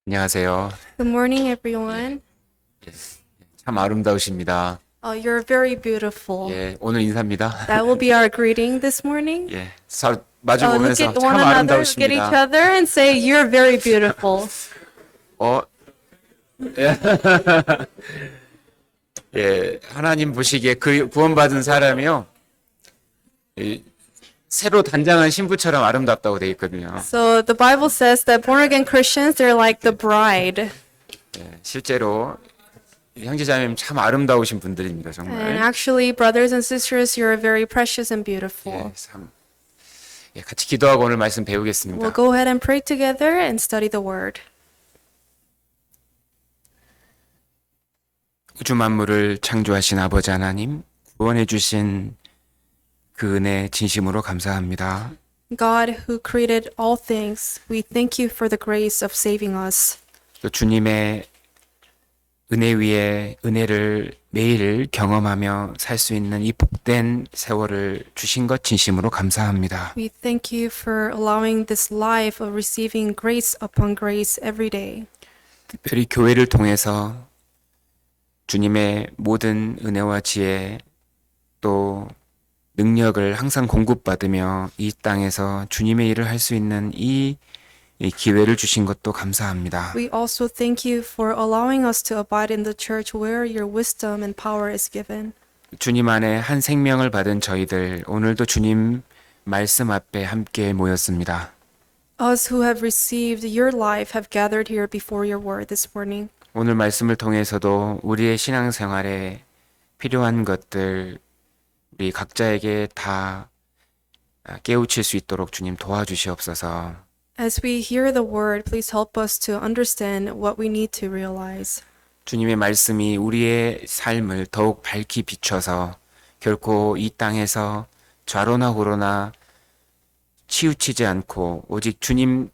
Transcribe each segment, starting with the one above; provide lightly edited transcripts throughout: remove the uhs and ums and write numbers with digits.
안녕하세요. Good morning, everyone. 참 아름다우십니다. You're very beautiful. 예, 오늘 인사입니다. That will be our greeting this morning. 예, 마주 Look 보면서 at one 참 another, look at each 아름다우십니다. other, and say, "You're very beautiful." 어, 예, 예, 하나님 보시기에 그 구원받은 사람이요, 이, 새로 단장한 신부처럼 아름답다고 되어 있거든요. So the Bible says that born again Christians, they're like the bride. 예, 실제로 형제자매님 참 아름다우신 분들입니다, And 정말. actually, brothers and sisters, you're very precious and beautiful. 예, 참, 예, 같이 기도하고 오늘 말씀 We'll 배우겠습니다. go ahead and pray together and study the Word. 우주 만물을 창조하신 아버지 하나님, 구원해 주신 그 은혜 진심으로 감사합니다. God, who created all things, we thank you for the grace of saving us. 또 주님의 은혜 위에 은혜를 매일 경험하며 살 수 있는 이 복된 세월을 주신 것 진심으로 감사합니다. We thank you for allowing this life of receiving grace upon grace every day. 특별히 교회를 통해서 주님의 모든 은혜와 지혜 또 능력을 항상 공급받으며 이 땅에서 주님의 일을 할 수 있는 이 기회를 주신 것도 감사합니다. We also thank you for allowing us to abide in the church where your wisdom and power is given. 주님 안에 한 생명을 받은 저희들 오늘도 주님 말씀 앞에 함께 모였습니다. Us who have received your life have gathered here before your word this morning. 오늘 말씀을 통해서도 우리의 신앙생활에 필요한 것들 우리 각자에게 다 깨우칠 수 있도록 주님 도와주시옵소서. As we hear the word, please help us to understand what we need to realize. 주님의 말씀이 우리의 삶을 더욱 밝히 비춰서 결코 이 땅에서 좌로나 우로나 치우치지 않고 오직 주님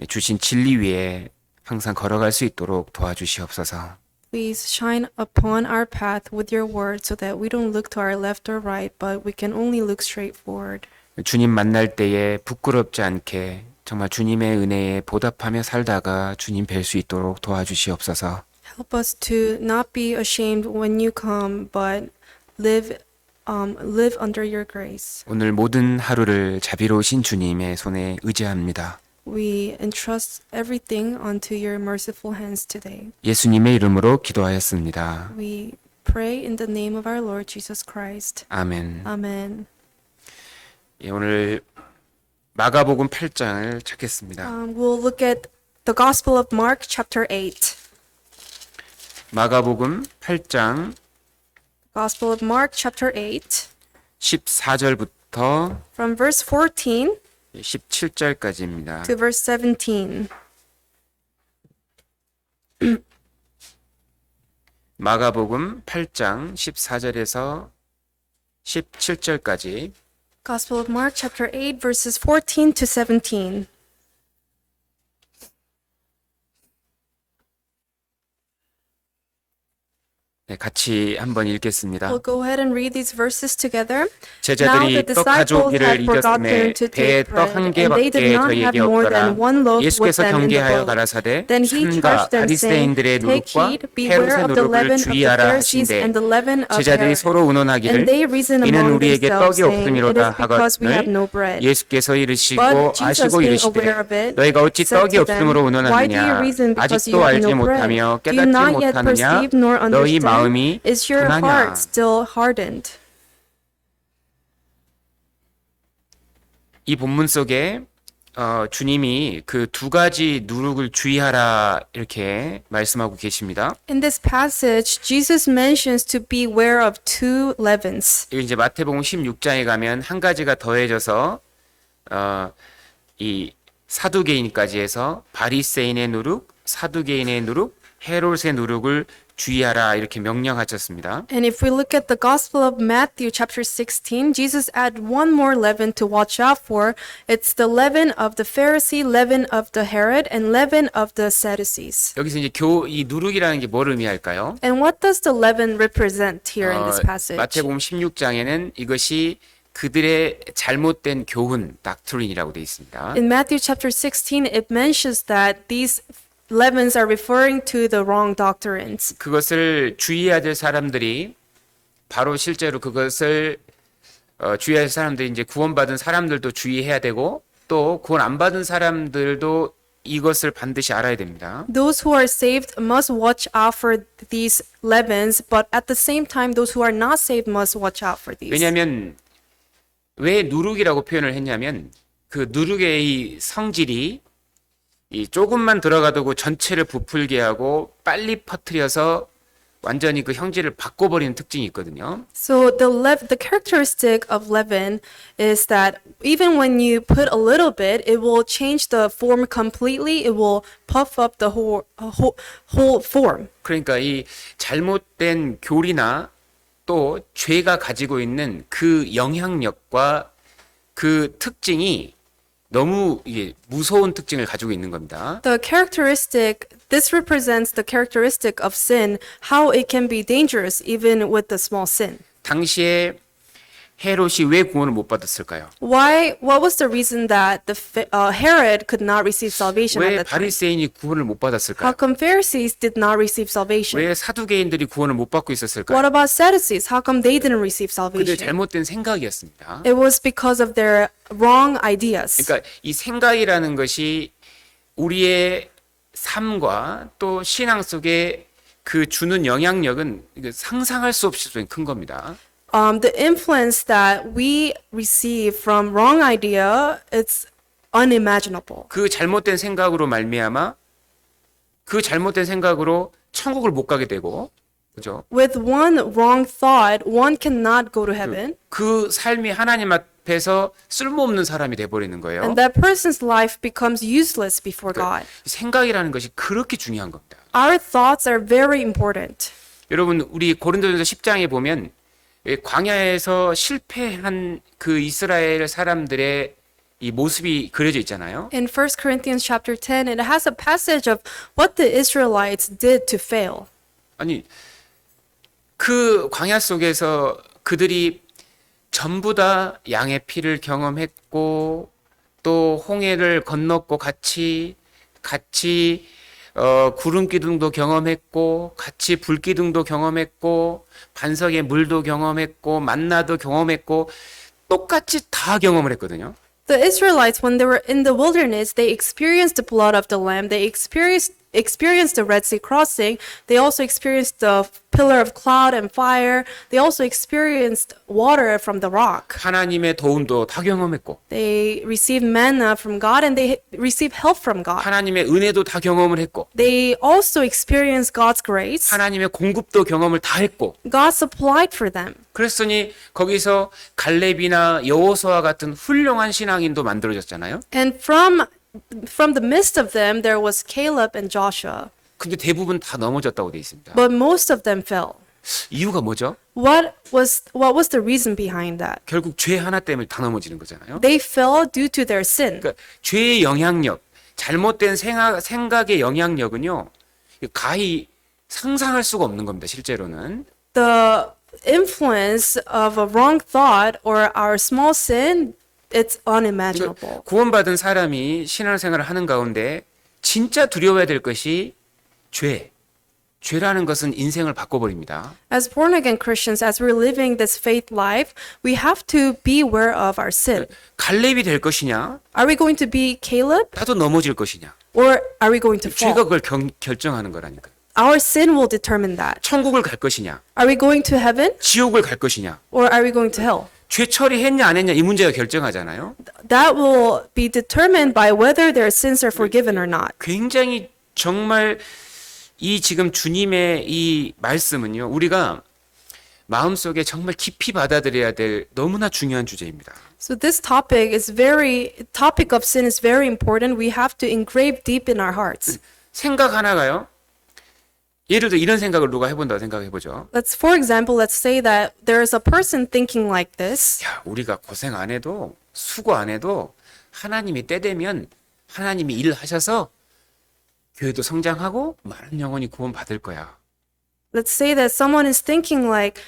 주신 진리 위에 항상 걸어갈 수 있도록 도와주시옵소서. Please shine upon our path with your word so that we don't look to our left or right, but we can only look straight forward. 주님 만날 때에 부끄럽지 않게 정말 주님의 은혜에 보답하며 살다가 주님 뵐 수 있도록 도와주시옵소서. Help us to not be ashamed when you come, but live under your grace. 오늘 모든 하루를 자비로우신 주님의 손에 의지합니다. We entrust everything unto your merciful hands today. 예수님의 이름으로 기도하였습니다. We pray in the name of our Lord Jesus Christ. 아멘. Amen. 예, 오늘 마가복음 8장을 찾겠습니다. We'll look at the Gospel of Mark, chapter 8. 마가복음 8장 Gospel of Mark, chapter 8, 14절부터 from verse 14 17절까지입니다. to verse 17. 마가복음 8장 14절에서 17절까지 Gospel of Mark, chapter 8, verses 14 to 17. 네, 같이 한번 읽겠습니다. We'll go ahead and read these verses together. Now 제자들이 the 떡 disciples 가져오기를 had 이겼음에 forgotten to 배에 take 떡 bread, 한 and they did 개밖에 not have 저희에게 more 없더라. than one loaf with 예수께서 them in the 경계하여 boat. 가라사대 Then he 삼가 charged them, saying, 바리새인들의 Take 누룩과 heed, beware 헤롯의 of the 누룩을 leaven of the 주의하라 Pharisees 하신대 and the leaven of 제자들이 Herod. 서로 의논하기를 And they reasoned 이는 among 우리에게 떡이 themselves, saying, It 없음이로다 is because we have 하거늘 no bread. 예수께서 이르시고 But Jesus, 아시고 being 이르시되 aware of it, 너희가 어찌 said 떡이 to them, 없음으로 Why do you 의논하느냐 reason because 아직도 you have 알지 no bread? 못하며 Do you 깨닫지 not yet 못하느냐 perceive nor 너희 understand? 마음이 Is your 둔하냐 heart still hardened? 이 본문 속에 주님이 그 두 가지 누룩을 주의하라 이렇게 말씀하고 계십니다. In this passage, Jesus mentions to beware of two leavens. 이게 이제 마태복음 16장에 가면 한 가지가 더해져서 이 사두개인까지 해서 바리새인의 누룩, 사두개인의 누룩, 헤롯의 누룩을 주의하라 이렇게 명령하셨습니다. And if we look at the Gospel of Matthew chapter 16, Jesus added one more leaven to watch out for. It's the leaven of the Pharisee, leaven of the Herod, and leaven of the Sadducees. 여기서 이제 이 누룩이라는 게 뭘 의미할까요? And what does the leaven represent here in this passage? 마태복음 16장에는 이것이 그들의 잘못된 교훈, 닥트린이라고 되어 있습니다. In Matthew chapter 16, it mentions that these leavens are referring to the wrong doctrines. 그것을 주의해야 될 사람들이 바로 실제로 그것을 주의할 사람들이 이제 구원받은 사람들도 주의해야 되고 또 구원 안 받은 사람들도 이것을 반드시 알아야 됩니다. Those who are saved must watch out for these leavens, but at the same time, those who are not saved must watch out for these. 왜냐하면 왜 누룩이라고 표현을 했냐면 그 누룩의 이 성질이 이 조금만 들어가도 전체를 부풀게 하고 빨리 퍼뜨려서 완전히 그 형질을 바꿔버리는 특징이 있거든요. So the characteristic of leaven is that even when you put a little bit, it will change the form completely. It will puff up the whole form. 그러니까 이 잘못된 교리나 또 죄가 가지고 있는 그 영향력과 그 특징이 너무 이게 무서운 특징을 가지고 있는 겁니다. This represents the characteristic of sin, how it can be dangerous even with the small sin. 당시에 헤롯이 왜 구원을 못 받았을까요? What was the reason that Herod could not receive salvation 왜 at that time? 바리새인이 구원을 못 How 받았을까요? come Pharisees did not receive salvation? 왜 사두개인들이 구원을 못 받고 What 있었을까요? about Sadducees? How come they didn't receive 그들 salvation? 잘못된 생각이었습니다. It was because of their wrong ideas. 그러니까 이 생각이라는 것이 우리의 삶과 또 신앙 속에 그 주는 영향력은 상상할 수 없이 큰 겁니다. The influence that we receive from wrong idea, it's unimaginable. 그 잘못된 생각으로 말미암아 그 잘못된 생각으로 천국을 못 가게 되고, 그죠? With one wrong thought, one cannot go to heaven, 그 삶이 하나님 앞에서 쓸모없는 사람이 돼버리는 거예요. and that person's life becomes useless before God. 생각이라는 것이 그렇게 중요한 겁니다. Our thoughts are very important. 여러분, 우리 고린도전서 10장에 보면 광야에서 실패한 그 이스라엘 사람들의 이 모습이 그려져 있잖아요. In 1 Corinthians chapter 10, it has a passage of what the Israelites did to fail. 아니, 그 광야 속에서 그들이 전부 다 양의 피를 경험했고 또 홍해를 건넜고 같이 구름 기둥도 경험했고 같이 불 기둥도 경험했고 반석의 물도 경험했고 만나도 경험했고 똑같이 다 경험을 했거든요. The Israelites, when they were in the wilderness, they experienced the blood of the Lamb. They experienced the Red Sea crossing. They also experienced the pillar of cloud and fire. They also experienced water from the rock. 하나님의 도움도 다 경험했고 They received manna from God and they received help from God. 하나님의 은혜도 다 경험을 했고 They also experienced God's grace. 하나님의 공급도 경험을 다 했고 God supplied for them. 그랬으니 거기서 갈렙이나 여호수아 같은 훌륭한 신앙인도 만들어졌잖아요. And from the midst of them, there was Caleb and Joshua. 근데 대부분 다 넘어졌다고 돼 있습니다. But most of them fell. 이유가 뭐죠? What was the reason behind that? 결국 죄 하나 때문에 다 넘어지는 거잖아요. They fell due to their sin. 그러니까 죄의 영향력, 잘못된 생각의 영향력은요, 가히 상상할 수가 없는 겁니다. 실제로는. The influence of a wrong thought or our small sin, it's unimaginable. 구원받은 사람이 신앙생활을 하는 가운데 진짜 두려워야 될 것이 죄라는 것은 인생을 바꿔버립니다. As born again Christians, as we're living this faith life, we have to be aware of our sin. 갈렙이 될 것이냐, Are we going to be Caleb 나도 넘어질 것이냐. or are we going to 죄가 fall? 그걸 결정하는 거라니까. Our sin will determine that. 천국을 갈 것이냐, Are we going to heaven 지옥을 갈 것이냐. or are we going to hell? 죄 처리했냐 안 했냐 이 문제가 결정하잖아요. That will be determined by whether their sins are forgiven or not. 굉장히 정말 이 지금 주님의 이 말씀은요, 우리가 마음속에 정말 깊이 받아들여야 될 너무나 중요한 주제입니다. So this topic of sin is very important. We have to engrave deep in our hearts. 생각 하나가요. 예를 들어 이런 생각을 누가 해본다고 생각해보죠. For example, let's say that there is a person thinking like this. 야, 우리가 고생 안 해도 수고 안 해도 하나님이 때 되면 하나님이 일하셔서 교회도 성장하고 많은 영혼이 구원 받을 거야. Let's say that someone is thinking like,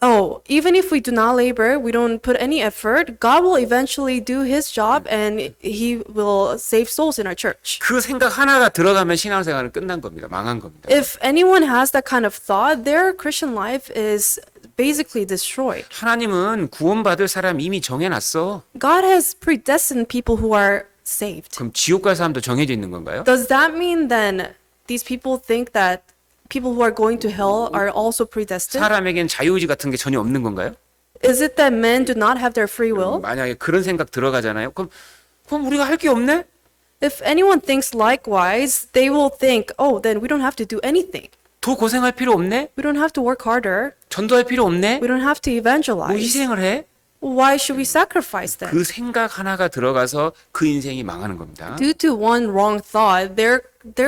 oh, even if we do not labor, we don't put any effort, God will eventually do his job and he will save souls in our church. 그 생각 하나가 들어가면 신앙생활은 끝난 겁니다. 망한 겁니다. If anyone has that kind of thought, their Christian life is basically destroyed. 하나님은 구원받을 사람 이미 정해놨어. God has predestined people who are saved. 그럼 지옥 갈 사람도 정해져 있는 건가요? Does that mean then these people think that people who are going to hell are also predestined? 사람에겐 자유의지 같은 게 전혀 없는 건가요? Is it that men do not have their free will? 만약에 그런 생각 들어가잖아요. 그럼 우리가 할 게 없네? If anyone thinks likewise, they will think, oh, then we don't have to do anything. 더 고생할 필요 없네? We don't have to work harder. 전도할 필요 없네? We don't have to 뭐 evangelize. 희생을 해? Why should we sacrifice them? 그 생각 하나가 들어가서 그 인생이 망하는 겁니다. Due to one wrong thought, their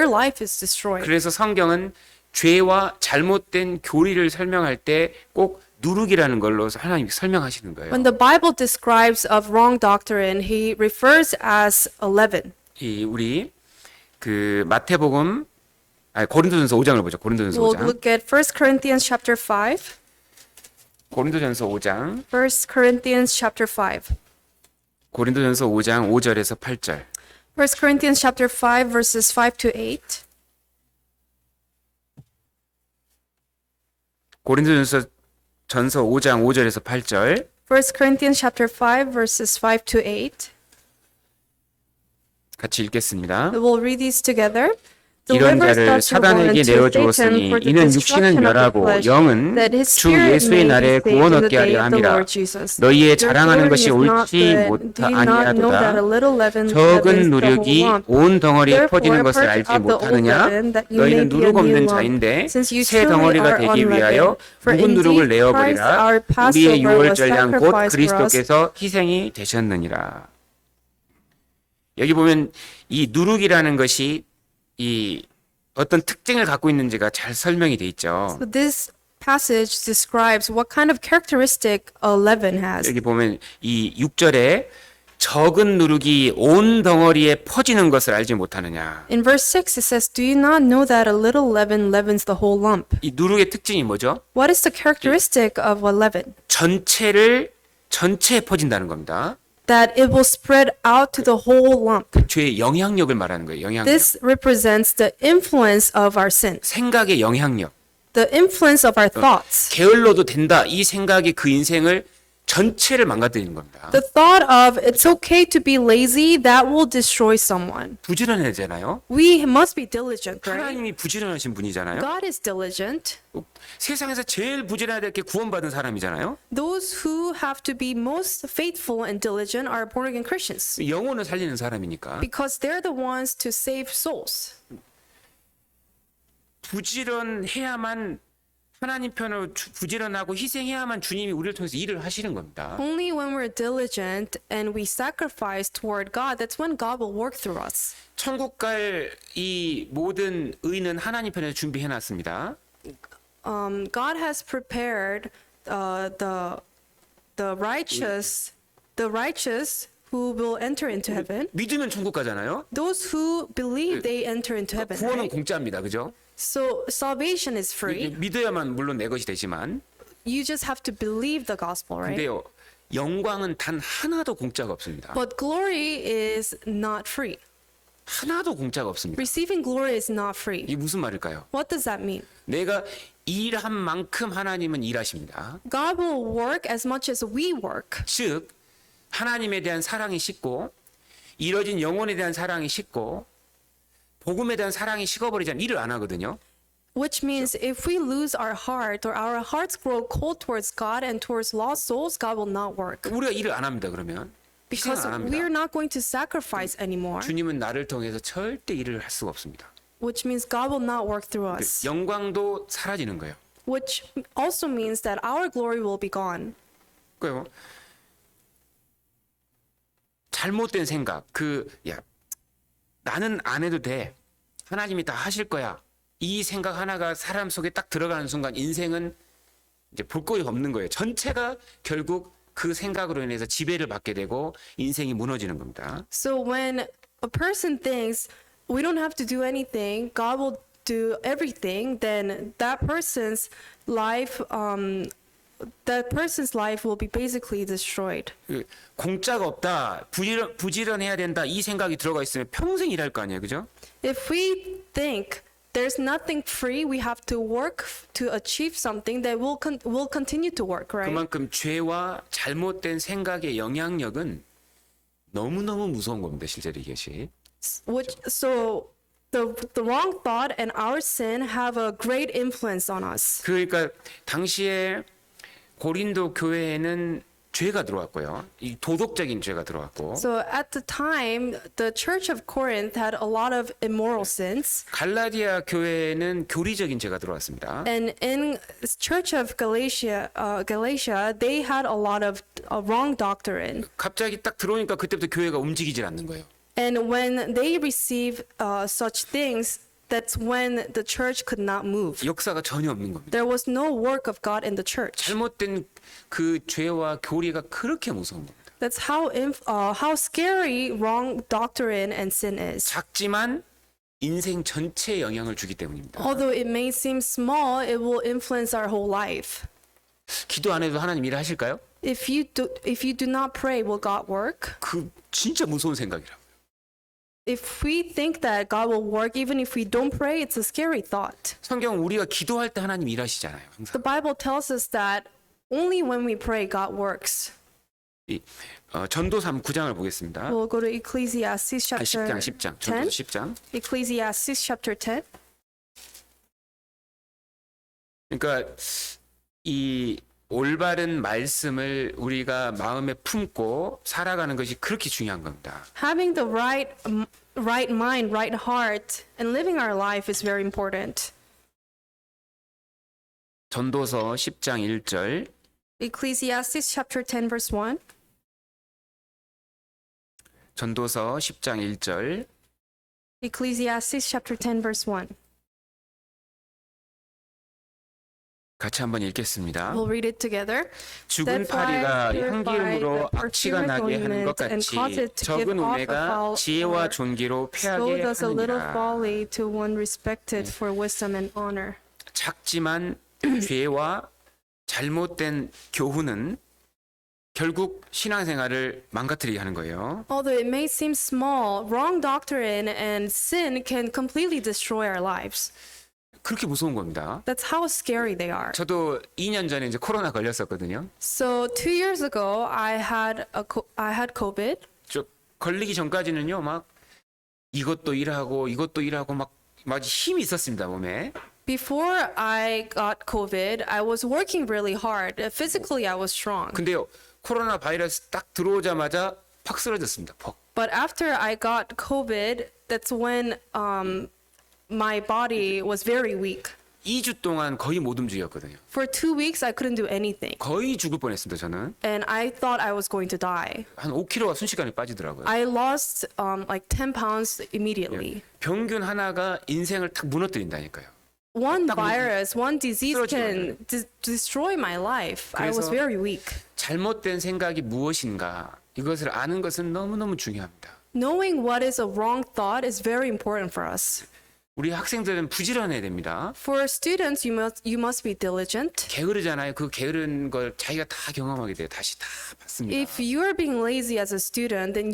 life is destroyed. 그래서 성경은 죄와 잘못된 교리를 설명할 때 꼭 누룩이라는 걸로 하나님이 설명하시는 거예요. When the Bible describes of wrong doctrine, he refers as leaven. 우리 그 마태복음 고린도전서 5장을 보죠. 고린도전서 We'll 5장. look at 1 Corinthians chapter 5. 고린도전서 5장. 1 Corinthians chapter 5. 고린도전서 5장 5절에서 8절. 1 Corinthians chapter 5 verses 5 to 8. 고린도전서 5장 5절에서 8절. 1 Corinthians chapter 5 verses 5 to 8. 같이 읽겠습니다. We'll read these together. 이런 Deliver 자를 such a one 사단에게 to 내어주었으니 Satan for the 이는 destruction 육신은 of the 멸하고 flesh, 영은 that his 주 spirit 예수의 may be 날에 saved 구원 in the 얻게 day 하려 of the 함이라. Lord Jesus. 너희의 Your 자랑하는 glory 것이 is not 옳지 good. Do you not know that a 아니하도다. little leaven 적은 leavens the whole 누룩이 lump? 온 덩어리에 Therefore, 퍼지는 것을 purge 알지 out the old 못하느냐? leaven, that you may 너희는 be a 누룩 new 없는 lump, 자인데 since you 새 truly 덩어리가 are 되기 위하여 unleavened. For 묵은 누룩을 indeed, Christ 내어버리라. our 우리의 Passover was 유월절량 곧 sacrificed for us. 그리스도께서 희생이 되셨느니라. 여기 보면 이 누룩이라는 것이 이 어떤 특징을 갖고 있는지가 잘 설명이 돼 있죠. So this passage describes what kind of characteristic a leaven has. 여기 보면 이 6절에 적은 누룩이 온 덩어리에 퍼지는 것을 알지 못하느냐. In verse 6 it says, Do you not know that a little leaven leavens the whole lump? 이 누룩의 특징이 뭐죠? What is the characteristic of a leaven? 전체에 퍼진다는 겁니다. That it will spread out to the whole lump. 죄의 영향력을 말하는 거예요. 영향력. This represents the influence of our sin, 생각의 영향력. the influence of our thoughts. 게을러도 된다. 이 생각이 그 인생을 전체를 망가뜨리는 겁니다. The thought of it's okay to be lazy, that will destroy someone. 부지런해잖아요. We must be diligent, right? 하나님이 부지런하신 분이잖아요. God is diligent. 세상에서 제일 부지런하게 구원받은 사람이잖아요. Those who have to be most faithful and diligent are born again Christians 영혼을 살리는 사람이니까. because they're the ones to save souls. 부지런해야만 하나님 편으로 부지런하고 희생해야만 주님이 우리를 통해서 일을 하시는 겁니다. Only when we're diligent and we sacrifice toward God, that's when God will work through us. 천국 갈 이 모든 의는 하나님 편에서 준비해 놨습니다. God has prepared the righteous who will enter into heaven. 믿으면 천국 가잖아요. Those who believe they enter into heaven. 구원은 Right? 공짜입니다. 그죠? So salvation is free. 믿어야만 물론 내 것이 되지만 You just have to believe the gospel, right? 근데요. 영광은 단 하나도 공짜가 없습니다. But glory is not free. 하나도 공짜가 없습니다. Receiving glory is not free. 이게 무슨 말일까요? What does that mean? 내가 일한 만큼 하나님은 일하십니다. God will work as much as we work. 즉 하나님에 대한 사랑이 식고 이뤄진 영혼에 대한 사랑이 식고 복음에 대한 사랑이 식어버리자면 일을 안 하거든요. Which means if we lose our heart or our hearts grow cold towards God and towards lost souls, God will not work. 우리가 일을 안 합니다. 그러면 희생을 Because 안 we are 합니다. not going to sacrifice anymore. 주님은 나를 통해서 절대 일을 할 수가 없습니다. Which means God will not work through us. 영광도 사라지는 거예요. Which also means that our glory will be gone. 그래요. 잘못된 생각, 나는 안 해도 돼. 하나님이 다 하실 거야. 이 생각 하나가 사람 속에 딱 들어가는 순간 인생은 이제 볼 거리 없는 거예요. 전체가 결국 그 생각으로 인해서 지배를 받게 되고 인생이 무너지는 겁니다. So when a person thinks we don't have to do anything, God will do everything, then that person's life that person's life will be basically destroyed. 그 공짜가 없다, 부지런해야 된다 이 생각이 들어가 있으면 평생 일할 거 아니에요, 그죠? If we think there's nothing free, we have to work to achieve something, that we'll continue to work, right? 그만큼 죄와 잘못된 생각의 영향력은 너무너무 무서운 겁니다, 실제로 이것이. So the wrong thought and our sin have a great influence on us. 그러니까 당시에 고린도 교회에는 죄가 들어왔고요. 이 도덕적인 죄가 들어왔고, So at the time, the Church of Corinth had a lot of immoral sins, 갈라디아 교회에는 교리적인 죄가 들어왔습니다. and in Church of Galatia, they had a lot of wrong doctrine. 갑자기 딱 들어오니까 그때부터 교회가 움직이질 않는 거예요. And when they receive such things, that's when the church could not move. 역사가 전혀 없는 겁니다. There was no work of God in the church. 잘못된 그 죄와 교리가 그렇게 무서운 겁니다. That's how scary wrong doctrine and sin is. 작지만 인생 전체에 영향을 주기 때문입니다. Although it may seem small, it will influence our whole life. 기도 안 해도 하나님 일을 하실까요? If you do not pray, will God work? 그 진짜 무서운 생각이라고요. If we think that God will work even if we don't pray, it's a scary thought. 성경 우리가 기도할 때 하나님 일하시잖아요. 항상. The Bible tells us that only when we pray, God works. 전도서 9장을 보겠습니다. We'll go to Ecclesiastes chapter 10장. 10. 전도서 10장. Ecclesiastes chapter 10. 그러니까 이 올바른 말씀을 우리가 마음에 품고 살아가는 것이 그렇게 중요한 겁니다. Having the right mind, right heart, and living our life is very important. 전도서 10장 1절. Ecclesiastes chapter 10 verse 1. 전도서 10장 1절. Ecclesiastes chapter 10 verse 1. 같이 한번 읽겠습니다. We'll read it together. 죽은 파리가 향기름으로 악취가 나게 하는 것 같이 적은 우매가 지혜와 존귀로 So 패하게 does a little 하느니라. folly to one respected for wisdom and honor. 작지만 죄와 잘못된 교훈은 결국 신앙생활을 망가뜨리게 하는 거예요. Although it may seem small, wrong doctrine and sin can completely destroy our lives. 그렇게 무서운 겁니다. That's how scary they are. 저도 2년 전에 이제 코로나 걸렸었거든요. So 2 years ago, I had COVID. 저 걸리기 전까지는요, 막 이것도 일하고 막 힘이 있었습니다, 몸에. Before I got COVID, I was working really hard. Physically, I was strong. 근데요, 코로나 바이러스 딱 들어오자마자 팍 쓰러졌습니다. 퍽. But after I got COVID, that's when my body was very weak. 2주 동안 거의 못 움직였거든요. For 2 weeks, I couldn't do anything. 거의 죽을 뻔했습니다, 저는. And I thought I was going to die. 한 5kg가 순식간에 빠지더라고요. I lost like 10 pounds immediately. 병균 하나가 인생을 탁 무너뜨린다니까요. One 딱 virus, one disease 쓰러지거든요. can destroy my life. I was 그래서 very weak. 잘못된 생각이 무엇인가 이것을 아는 것은 너무너무 중요합니다. Knowing what is a wrong thought is very important for us. 우리 학생들은 부지런해야 됩니다. For students, you must be diligent. 게으르잖아요. 그 게으른 걸 자기가 다 경험하게 돼요. 다시 다 받습니다. If you are being lazy as a student, then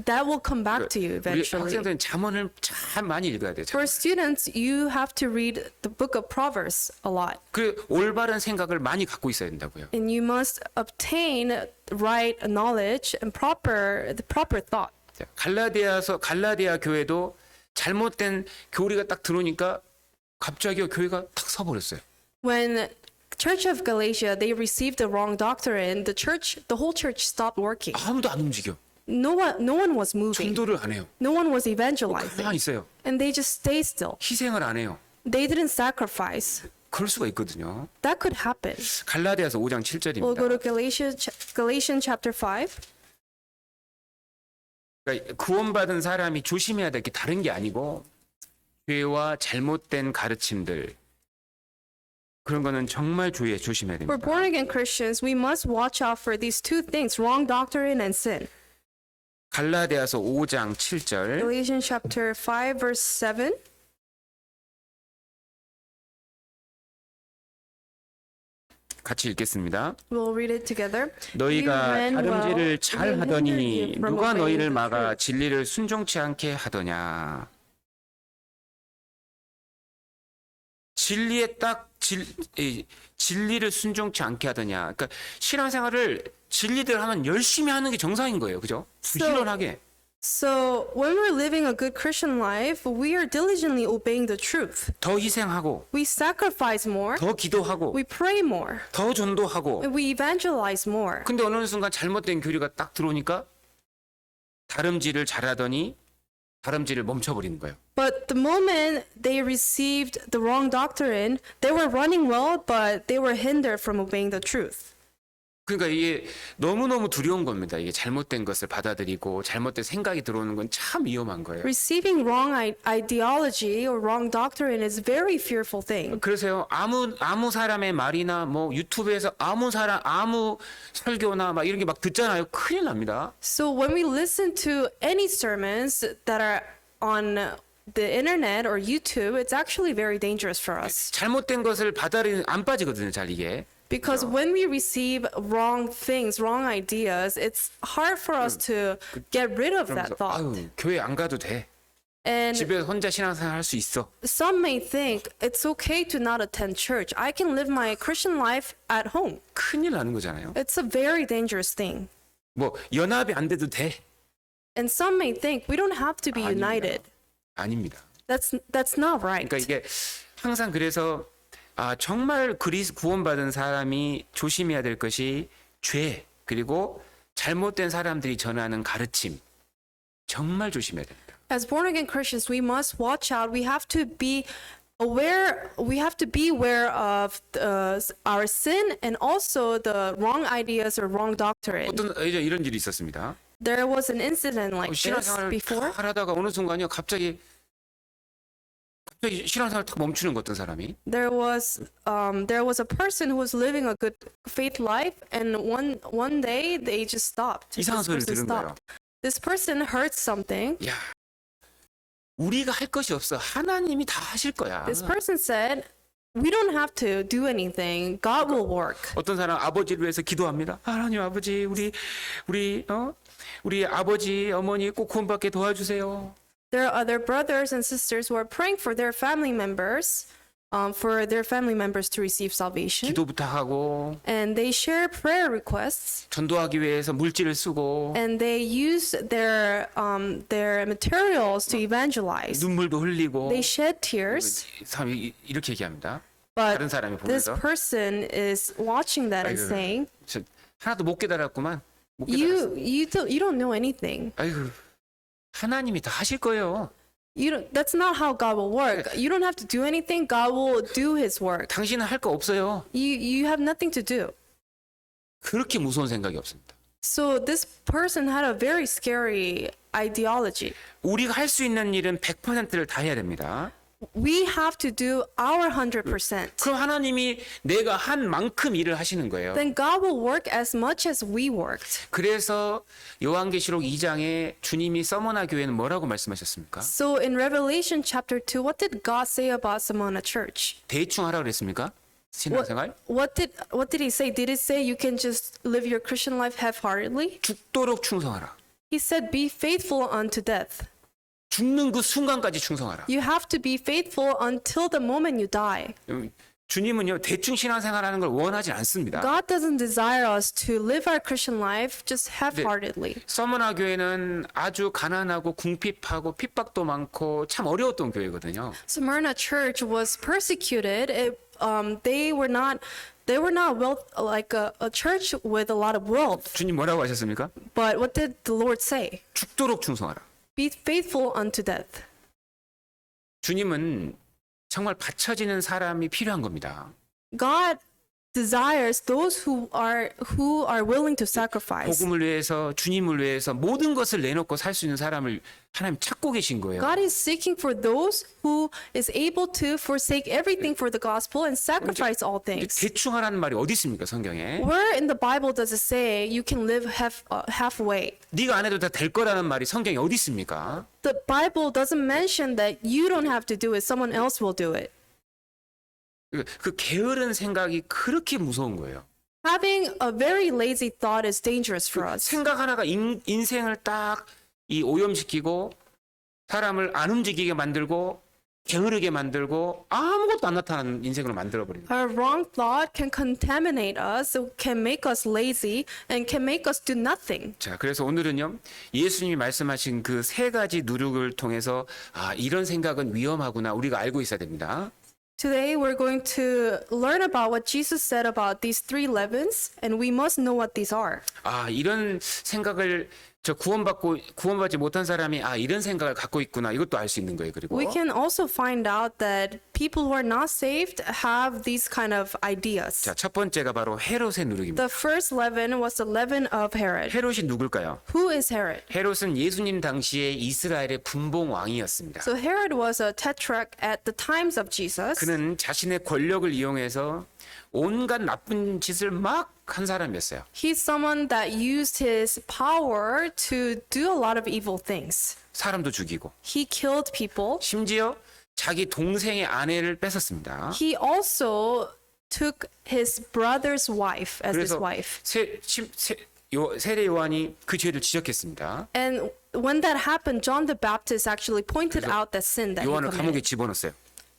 that will come back to you 우리 eventually. 학생들은 잠언을 참 많이 읽어야 돼요. For students, you have to read the book of Proverbs a lot. 그 올바른 생각을 많이 갖고 있어야 된다고요. And you must obtain right knowledge and the proper thought. 갈라디아 교회도 잘못된 교리가 딱 들어오니까 갑자기 교회가 탁 서버렸어요. When Church of Galatia, they received the wrong doctrine, the whole church stopped working. 아무도 안 움직여. No one was moving. 전도를 안 해요. No one was evangelizing. 가만히 있어요. And they just stayed still. 희생을 안 해요. They didn't sacrifice. 그럴 수가 있거든요. That could happen. 갈라디아서 5장 We'll go 7절입니다. to Galatians chapter 5. 그러니까 구원받은 사람이 조심해야 될 게 다른 게 아니고 죄와 잘못된 가르침들 그런 거는 정말 조심해야 For 됩니다. born again Christians, we must watch out for these two things, wrong doctrine and sin. 갈라디아서 5장 7절 Galatians chapter 5 verse 7. 같이 읽겠습니다. We'll read it together. 너희가 You ran 다름질을 well, 잘 we hindered 하더니 you from 누가 obeying 너희를 the 막아 truth. 진리를 순종치 않게 하더냐. 진리에 딱 진리를 순종치 않게 하더냐. 그러니까 신앙생활을 진리대로 하면 열심히 하는 게 정상인 거예요. 그죠? 부지런하게. So when we're living a good Christian life, we are diligently obeying the truth. 더 희생하고 We sacrifice more, 더 기도하고 we pray more, 더 전도하고. and we evangelize more. 근데 어느 순간 잘못된 교리가 딱 들어오니까 다름질을 잘하더니 다름질을 멈춰버리는 거예요. But the moment they received the wrong doctrine, they were running well, but they were hindered from obeying the truth. 그러니까 이게 너무너무 두려운 겁니다. 이게 잘못된 것을 받아들이고 잘못된 생각이 들어오는 건 참 위험한 거예요. Receiving wrong ideology or wrong doctrine is a very fearful thing. 그래서요, 아무 사람의 말이나 뭐 유튜브에서 아무 설교나 막 이런 게 막 듣잖아요. 큰일 납니다. So when we listen to any sermons that are on the internet or YouTube, it's actually very dangerous for us. 잘못된 것을 받아들이는 안 빠지거든요, 잘 이게. Because when we receive wrong things, wrong ideas, it's hard for us to get rid of that 그러면서 thought. 아유, 교회 안 가도 돼. And 집에서 혼자 신앙생활 할 수 있어. some may think it's okay to not attend church. I can live my Christian life at home. 큰일 나는 거잖아요. It's a very dangerous thing. 뭐 연합이 안 돼도 돼. And some may think we don't have to be 아닙니다. united. 아닙니다. That's not right. 그러니까 이게 항상 그래서 정말 구원받은 사람이 조심해야 될 것이 죄, 그리고 잘못된 사람들이 전하는 가르침. 정말 조심해야 됩니다. As born again Christians, we must watch out. We have to be aware. We have to be aware of our sin and also the wrong ideas or wrong doctrine. 어떤 이런 일이 있었습니다. There was an incident like this 신앙생활을 before. 잘 하다가 어느 순간요, 갑자기 신앙생활 딱 멈추는 거 어떤 사람이. There was a person who was living a good faith life, and one day they just stopped. 이상한 소리를 들은 거예요. This person heard something. 야, 우리가 할 것이 없어. 하나님이 다 하실 거야. This person said, "We don't have to do anything. God will work." 어떤 사람 아버지를 위해서 기도합니다. 하나님 아버지, 우리 아버지 어머니 꼭 구원받게 도와주세요. There are other brothers and sisters who are praying for their family members, to receive salvation, 기도 부탁하고 and they share prayer requests, 전도하기 위해서 물질을 쓰고 and they use their materials to evangelize. 눈물도 흘리고. They shed tears, 사람이 이렇게 얘기합니다. but 다른 사람이 this 보면서 person is watching that and 아이고, saying, 저 하나도 못 깨달았구만. 못 깨달았어. you don't know anything. 아이고, 하나님이 다 하실 거예요. That's not how God will work. You don't have to do anything. God will do His work. 당신은 할 거 없어요. You have nothing to do. 그렇게 무서운 생각이 없습니다. So this person had a very scary ideology. 우리가 할 수 있는 일은 100%를 다 해야 됩니다. We have to do our 100%. 그럼 하나님이 내가 한 만큼 일을 하시는 거예요. Then God will work as much as we worked. 그래서 요한계시록 2장에 주님이 서머나 교회는 뭐라고 말씀하셨습니까? So in Revelation chapter 2, what did God say about Samona Church? 대충 하라 그랬습니까? 신앙생활? What did He say? Did He say you can just live your Christian life half-heartedly? 죽도록 충성하라. He said, be faithful unto death. 죽는 그 순간까지 충성하라. You have to be faithful until the moment you die. 주님은요, 대충 신앙생활하는 걸 원하지 않습니다. God doesn't desire us to live our Christian life just half-heartedly. 서머나 교회는 아주 가난하고 궁핍하고 핍박도 많고 참 어려웠던 교회거든요. Smyrna church was persecuted. They were not wealth like a church with a lot of wealth. 주님 뭐라고 하셨습니까? But what did the Lord say? 죽도록 충성하라. Be faithful unto death. 주님은 정말 바쳐지는 사람이 필요한 겁니다. God desires those who are willing to sacrifice. 복음을 위해서, 주님을 위해서 모든 것을 내놓고 살 수 있는 사람을 하나님 찾고 계신 거예요. God is seeking for those who is able to forsake everything for the gospel and sacrifice all things. 대충 하라는 말이 어디 있습니까, 성경에? Where in the Bible does it say you can live halfway? 네가 안 해도 다 될 거라는 말이 성경에 어디 있습니까? The Bible doesn't mention that you don't have to do it, someone else will do it. 그 게으른 생각이 그렇게 무서운 거예요. Having a very lazy thought is dangerous for us. 생각 하나가 인생을 딱 이 오염시키고 사람을 안 움직이게 만들고 게으르게 만들고 아무것도 안 나타나는 인생으로 만들어버리는 거예요. A wrong thought can contaminate us, can make us lazy, and can make us do nothing. 자, 그래서 오늘은요, 예수님이 말씀하신 그 세 가지 누룩을 통해서 아, 이런 생각은 위험하구나 우리가 알고 있어야 됩니다. Today we're going to learn about what Jesus said about these three leavens, and we must know what these are. 아, 이런 생각을 저 구원받지 못한 사람이 아, 이런 생각을 갖고 있구나. 이것도 알 수 있는 거예요. 그리고 We can also find out that people who are not saved have these kind of ideas. 자, 첫 번째가 바로 헤롯의 누룩입니다. The first leaven was the leaven of Herod. 헤롯이 누굴까요? Who is Herod? 헤롯은 예수님 당시에 이스라엘의 분봉 왕이었습니다. So Herod was a tetrarch at the times of Jesus. 그는 자신의 권력을 이용해서 온갖 나쁜 짓을 막 한 사람이었어요. He's someone that used his power to do a lot of evil things. 사람도 죽이고 He killed people. 심지어 자기 동생의 아내를 뺏었습니다. He also took his brother's wife as his 그래서 wife. 세례 요한이 그 죄를 지적했습니다. And when that happened, John the Baptist actually pointed out that sin that he 요한을 감옥에 committed. 집어넣었어요.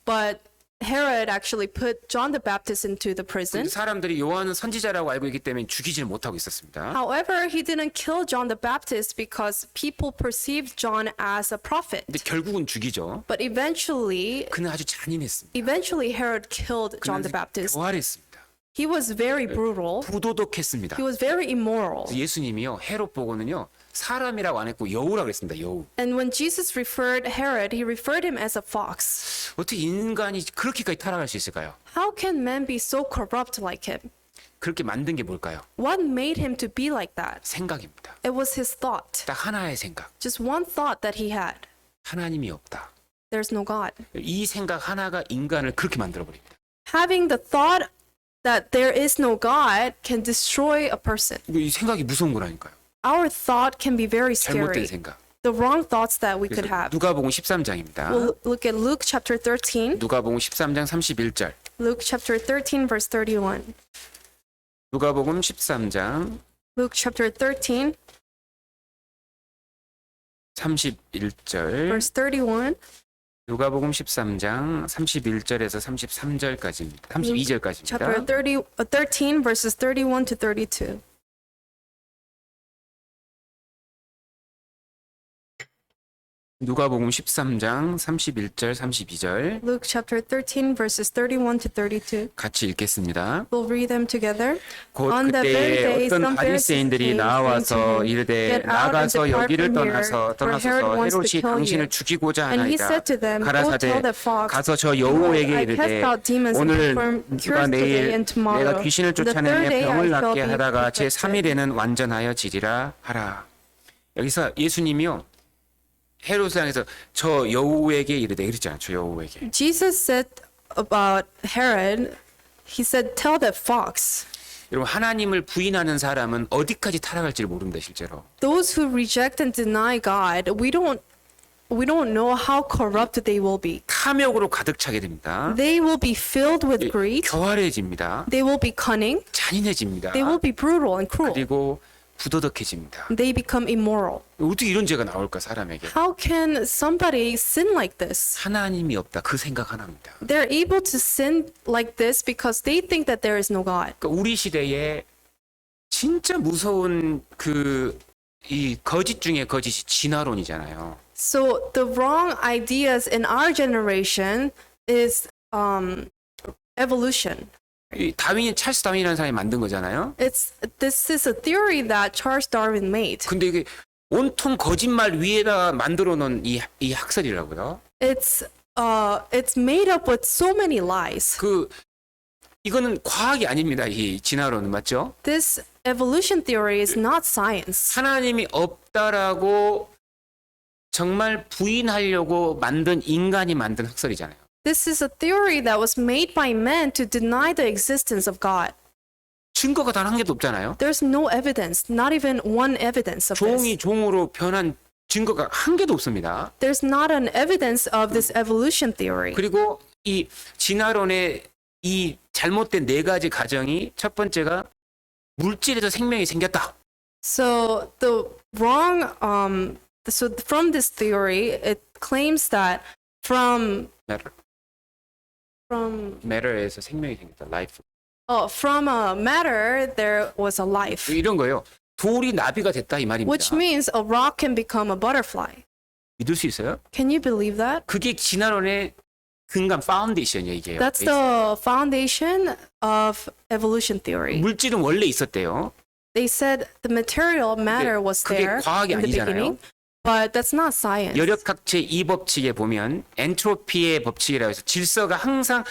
But Herod actually put John the Baptist into the prison. 사람들이 요한은 선지자라고 알고 있기 때문에 죽이질 못하고 있었습니다. However, he didn't kill John the Baptist because people perceived John as a prophet. 근데 결국은 죽이죠. But 그는 아주 잔인했습니다. eventually Herod killed John 그는 the Baptist. 교활했습니다. He was very brutal. 부도덕했습니다. He was very immoral. 예수님이요 헤롯 보고는요 사람이라고 안 했고 여우라고 했습니다. 여우. And when Jesus referred Herod, he referred him as a fox. 어떻게 인간이 그렇게까지 타락할 수 있을까요? How can men be so corrupt like him? 그렇게 만든 게 뭘까요? What made him to be like that? 생각입니다. It was his thought. 딱 하나의 생각. Just one thought that he had. 하나님이 없다. There's no God. 이 생각 하나가 인간을 그렇게 만들어버립니다. Having the thought that there is no God can destroy a person. 이 생각이 무서운 거라니까요. Our thought can be very 잘못된 scary. 생각. The wrong thoughts that we could have. 누가복음 13장입니다. We'll look at Luke chapter 13. 누가복음 13장 31절. Luke chapter 13 verse 31. 누가복음 13장 Luke chapter 13 31절. verse 31. 누가복음 13장 31절에서 33절까지입니다. 32절까지입니다. Chapter 13 verses 31 to 32. 누가복음 13장 31절 32절 Luke chapter 13 verses 31 to 32. 같이 읽겠습니다. We'll read them together. 곧 On that very 그때에 day, 어떤 some 바리새인들이 Pharisees came 나와서 to him, 이르되 "Get out and 나가서 depart 여기를 from here, 떠나서 for Herod wants to 헤롯이 kill 당신을 you." 죽이고자 And he 하나이다. said to them, "Go 가라사대 tell the fox, 가서 저 여우에게 I 이르되 cast out demons and 오늘 perform 누가 cures today 내일 and tomorrow. 내가 귀신을 The third 쫓아내며 day 병을 I shall 낫게 be 하다가 제 perfected." 3일에는 완전하여 지리라 하라. 여기서 예수님이요 헤롯을 향해서 저 여우에게 이르되 그랬잖아요. 저 여우에게. Jesus said about Herod, he said, "Tell that fox." 여러분 하나님을 부인하는 사람은 어디까지 타락할지를 모릅니다. 실제로. Those who reject and deny God, we don't know how corrupt they will be. 탐욕으로 가득 차게 됩니다. They will be filled with greed. 교활해집니다. They will be cunning. 잔인해집니다. They will be brutal and cruel. 그리고 부도덕해집니다. They become immoral. 어떻게 이런 죄가 나올까 사람에게? How can somebody sin like this? 하나님이 없다. 그 생각 하나입니다. They're able to sin like this because they think that there is no God. 그러니까 우리 시대에 진짜 무서운 이 거짓 중에 거짓이 진화론이잖아요. So the wrong ideas in our generation is evolution. 이 찰스 다윈이라는 사람이 만든 거잖아요. This is a theory that Charles Darwin made. 근데 이게 온통 거짓말 위에다 만들어 놓은 이 학설이라고요. It's made up with so many lies. 이거는 과학이 아닙니다. 이 진화론은 맞죠? This evolution theory is not science. 하나님이 없다라고 정말 부인하려고 만든 인간이 만든 학설이잖아요. This is a theory that was made by men to deny the existence of God. 증거가 단 한 개도 없잖아요. There's no evidence, not even one evidence of 종이 this. 종으로 변한 증거가 한 개도 없습니다. There's not an evidence of this evolution theory. 그리고 이 진화론의 이 잘못된 네 가지 가정이 첫 번째가 물질에서 생명이 생겼다. So the wrong so from this theory it claims that matter. from matter에서 생명이 생겼다. life. from a matter there was a life, 이런 거예요. 돌이 나비가 됐다 이 말입니다. which means a rock can become a butterfly. 믿을 수 있어요? Can you believe that? 그게 진화론의 근간 파운데이션이에요, 이게요. That's the foundation of evolution theory. 물질은 원래 있었대요. They said the material matter was 그게 there 과학이 in the 아니잖아요. beginning, but that's not science. 열역학체 2법칙에 보면 엔트로피의 법칙이라고 해서 질서가 항상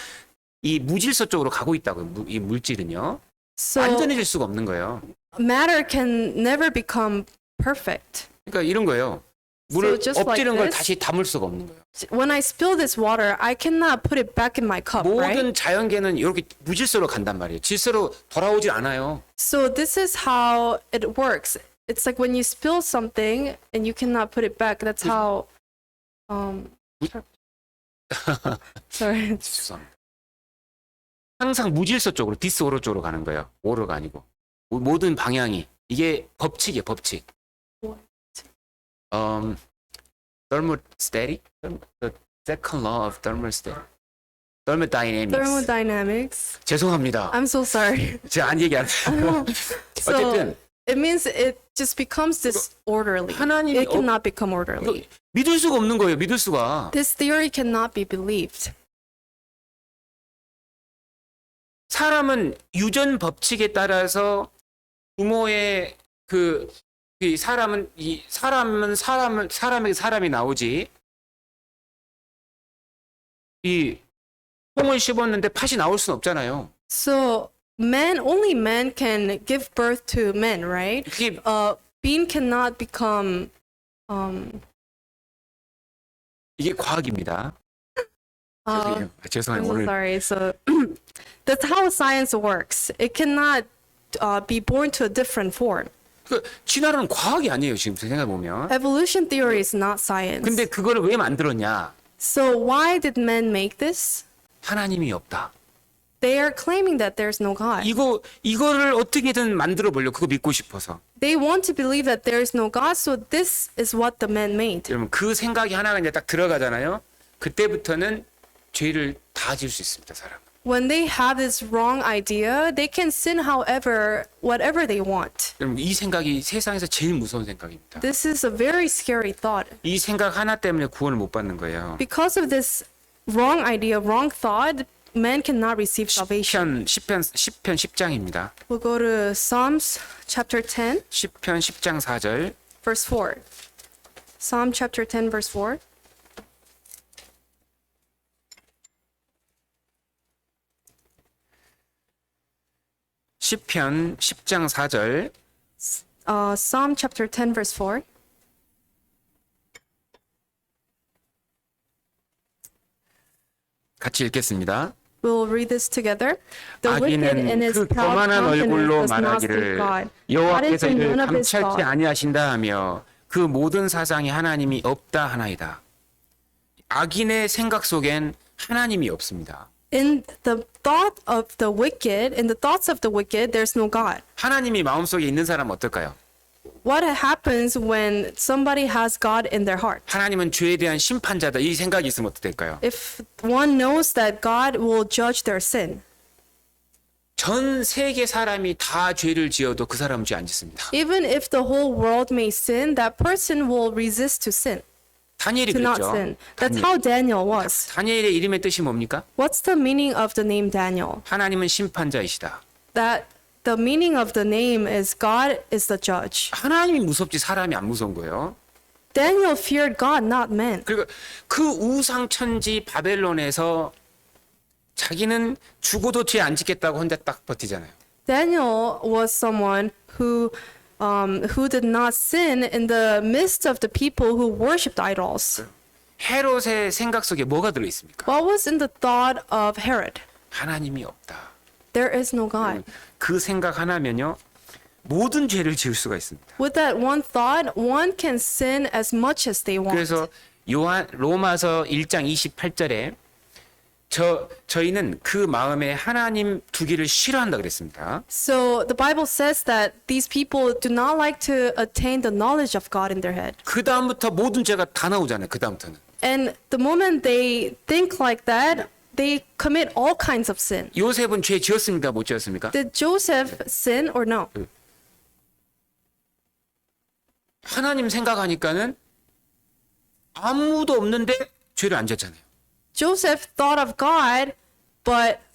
이 무질서 쪽으로 가고 있다고 이 물질은요. So 완전해질 수가 없는 거예요. matter can never become perfect. 그러니까 이런 거예요. 물을 So just like 엎드린 걸 this? 다시 담을 수가 없는 거예요. When I spill this water, I cannot put it back in my cup, right? 모든 자연계는 이렇게 무질서로 간단 말이에요. 질서로 돌아오질 않아요. So this is how it works. It's like when you spill something and you cannot put it back. That's how. Sorry. 죄송합니다. 항상 무질서 쪽으로 디스오로 쪽으로 가는 거예요. 오로가 아니고 모든 방향이 이게 법칙이에요. 법칙. thermostatic, the second law of thermostatic, thermodynamics. Thermodynamics. 죄송합니다. I'm so sorry. 제가 안 얘기 안 해요. So 어쨌든 it means it just becomes disorderly. 하나님이 It cannot become orderly. 믿을 수가 없는 거예요. 믿을 수가. This theory cannot be believed. 사람은 유전 법칙에 따라서 부모의 이 사람에게 사람이 나오지. 이 콩을 씹었는데 팥이 나올 수는 없잖아요. So only men can give birth to men, right? 그게 Bean cannot become. 이게 과학입니다. 죄송해요. I'm so 오늘 sorry. So that's how science works. It cannot be born to a different form. 진화론은 과학이 아니에요. 지금 생각해 보면. Evolution theory is not science. 근데 그거를 왜 만들었냐? So why did men make this? 하나님이 없다. They are claiming that there's no God. 이거를 어떻게든 만들어 보려고 그거 믿고 싶어서. They want to believe that there is no God, so this is what the men made. 여러분 그 생각이 하나가 이제 딱 들어가잖아요. 그때부터는 죄를 다 지을 수 있습니다, 사람. When they have this wrong idea, they can sin whatever they want. 여러분 이 생각이 세상에서 제일 무서운 생각입니다. This is a very scary thought. 이 생각 하나 때문에 구원을 못 받는 거예요. Because of this wrong idea, wrong thought, man cannot receive salvation. 시편 10장입니다. We'll go to Psalms chapter 10, 시편 10장 4절. verse 4. Psalm chapter 10, verse 4. 시편 10장 4절. Psalm chapter 10, verse 4. 같이 읽겠습니다. We'll read this together. The wicked in 악인은 his 그 proud 교만한 얼굴로 countenance does not seek 말하기를 God. 여호와께서 God is in 이를 none of his 감찰치 thought. 아니하신다 하며 그 모든 사상에 하나님이 없다 하나이다. 악인의 생각 속엔 하나님이 없습니다. In the thoughts of the wicked, there's no God. 하나님이 마음속에 있는 사람은 어떨까요? What happens when somebody has God in their heart? 하나님은 죄에 대한 심판자다. 이 생각이 있으면 어떻게 될까요? If one knows that God will judge their sin, 전 세계 사람이 다 죄를 지어도 그 사람은 죄 안 짓습니다. even if the whole world may sin, that person will resist to sin, 다니엘이 to not 그랬죠. sin. That's how Daniel was. 다니엘의 이름의 뜻이 뭡니까? What's the meaning of the name Daniel? 하나님은 심판자이시다. That the meaning of the name is God is the judge. 하나님이 무섭지 사람이 안 무서운 거예요. Daniel feared God, not men. 그리고 그 우상천지 바벨론에서 자기는 죽어도 죄 안 짓겠다고 혼자 딱 버티잖아요. Daniel was someone who did not sin in the midst of the people who worshipped idols. 헤롯의 생각 속에 뭐가 들어 있습니까? What was in the thought of Herod? 하나님이 없다. There is no God. 그 생각 하나면요 모든 죄를 지을 수가 있습니다. With that one thought, one can sin as much as they want. 그래서 로마서 1장 28절에 저희는 그 마음에 하나님 두기를 싫어한다 그랬습니다. So the Bible says that these people do not like to attain the knowledge of God in their head. 그 다음부터 모든 죄가 다 나오잖아요. 그 다음부터는. And the moment they think like that, they commit all kinds of sin. 요셉은 죄 지었습니까? 못 지었습니까? Did Joseph sin or no? 하나님 생각하니까는 아무도 없는데 죄를 안 지었잖아요. Joseph thought of God,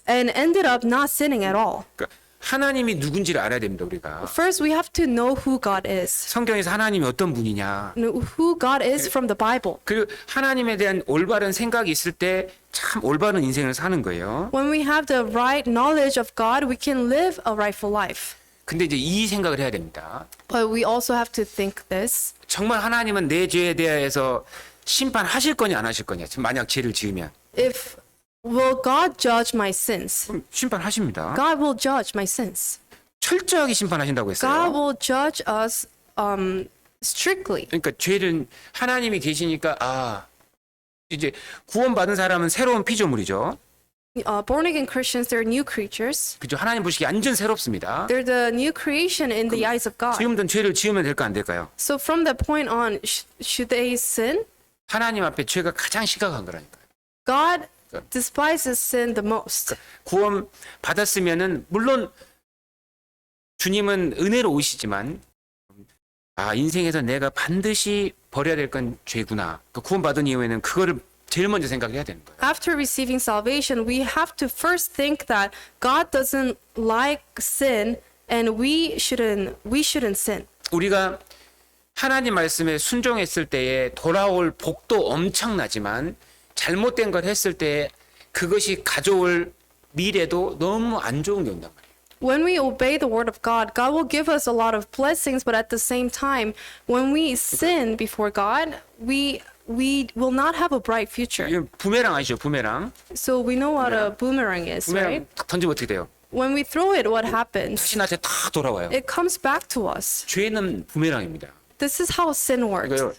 and ended up not sinning at all. 그러니까 하나님이 누군지를 알아야 됩니다. 우리가. First, we have to know who God is, 성경에서 하나님이 어떤 분이냐. who God is from the Bible. 그리고 하나님에 대한 올바른 생각이 있을 때 참 올바른 인생을 사는 거예요. When we have the right knowledge of God, we can live a rightful life. 근데 이제 이 생각을 해야 됩니다. But we also have to think this. 정말 하나님은 내 죄에 대해서 심판하실 거냐 안 하실 거냐. 지금 만약 죄를 지으면 If will God judge my sins? 그럼 심판하십니다. God will judge my sins. 철저하게 심판하신다고 God 했어요. will judge us strictly. 그러니까 죄를 하나님이 계시니까 이제 구원받은 사람은 새로운 피조물이죠. Born again Christians, they're new creatures. 그죠? 하나님 보시기에 완전 새롭습니다. They're the new creation in the eyes of God. 지금도 죄를 지으면 될까 안 될까요? So from that point on, should they sin? 하나님 앞에 죄가 가장 심각한 거라니까요. God despises sin the most. 구원 받았으면은 물론 주님은 은혜로 오시지만 인생에서 내가 반드시 버려야 될 건 죄구나. 그 구원 받은 이후에는 그거를 제일 먼저 생각해야 되는 거예요. After receiving salvation, we have to first think that God doesn't like sin, and we shouldn't sin. 우리가 하나님 말씀에 순종했을 때에 돌아올 복도 엄청나지만 잘못된 걸 했을 때 그것이 가져올 미래도 너무 안 좋은 게 온단 말이에요. When we obey the word of God, God will give us a lot of blessings, but at the same time, when we sin before God, we will not have a bright future. 이건 부메랑 아시죠? 부메랑. So we know what a boomerang is, 부메랑 right? 탁 던지면 어떻게 돼요? When we throw it, what happens? 다시 나한테 탁 돌아와요. It comes back to us. 죄는 부메랑입니다. This is how sin works. 그러니까요.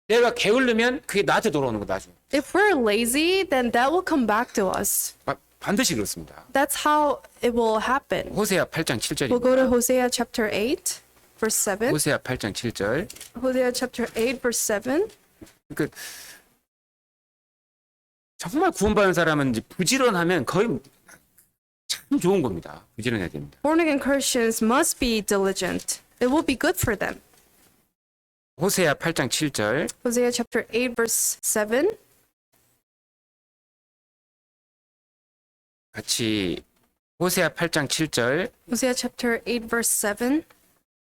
내가 게을르면 그게 나한테 돌아오는 거 나중에. If we're lazy, then that will come back to us. 반드시 그렇습니다. That's how it will happen. 호세아 8장 We'll go 7절입니다. to Hosea chapter 8, verse 7. 호세아 8장 7절. Hosea chapter 8, verse 7. 그 정말 구원받은 사람은 이제 부지런하면 거의 참 좋은 겁니다. 부지런해야 됩니다. Born again Christians must be diligent. It will be good for them. 호세아 8장 7절. Hosea chapter 8, verse 7. 같이 호세아 8장 7절 Hosea chapter 8, verse 7.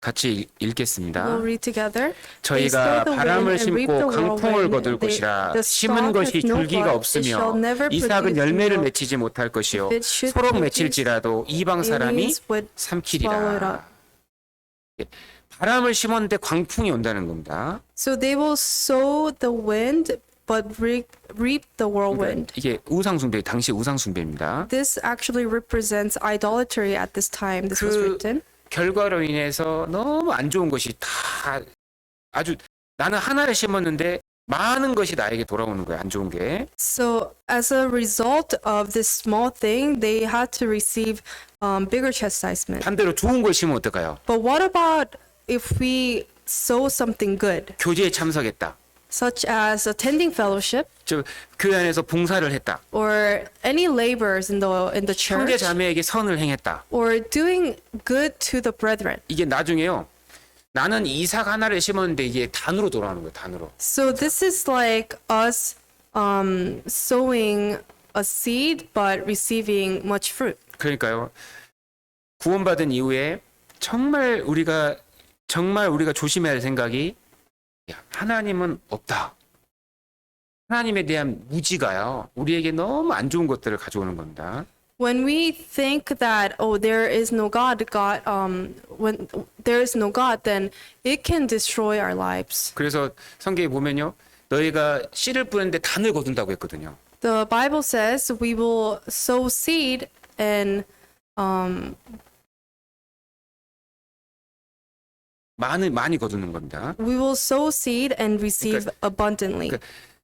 같이 읽겠습니다. We'll read together. 저희가 바람을 심고 강풍을 거둘 것이라 심은 것이 줄기가 없으며 이삭은 열매를 맺히지 못할 것이요 소록 맺힐지라도 이방 사람이 삼키리라. 바람을 심었는데 광풍이 온다는 겁니다. So they will sow the wind, but reap the whirlwind. 이게 우상숭배, 당시 우상숭배입니다. This actually represents idolatry at this time. This was written. 결과로 인해서 너무 안 좋은 것이 다 아주 나는 하나를 심었는데 많은 것이 나에게 돌아오는 거예요. 안 좋은 게. So as a result of this small thing, they had to receive bigger chastisement. 반대로 좋은 걸 심으면 어떨까요? But what about if we sow something good, 교제에 참석했다. such as attending fellowship 저 교회 안에서 봉사를 했다. or any labors in the 형제 church 자매에게 선을 행했다. or doing good to the brethren? 이게 나중에요. 나는 이삭 하나를 심었는데 이게 단으로 돌아오는 거예요. 단으로. So this is like us sowing a seed but receiving much fruit. 그러니까요. 구원받은 이후에 정말 우리가 조심해야 할 생각이 하나님은 없다. 하나님에 대한 무지가요. 우리에게 너무 안 좋은 것들을 가져오는 겁니다. When we think that there is no God, when there is no God, then it can destroy our lives. 그래서 성경에 보면요. 너희가 씨를 뿌렸는데 단을 거둔다고 했거든요. The Bible says we will sow seed and 많이 거두는 겁니다. we will sow seed and receive 그러니까- abundantly.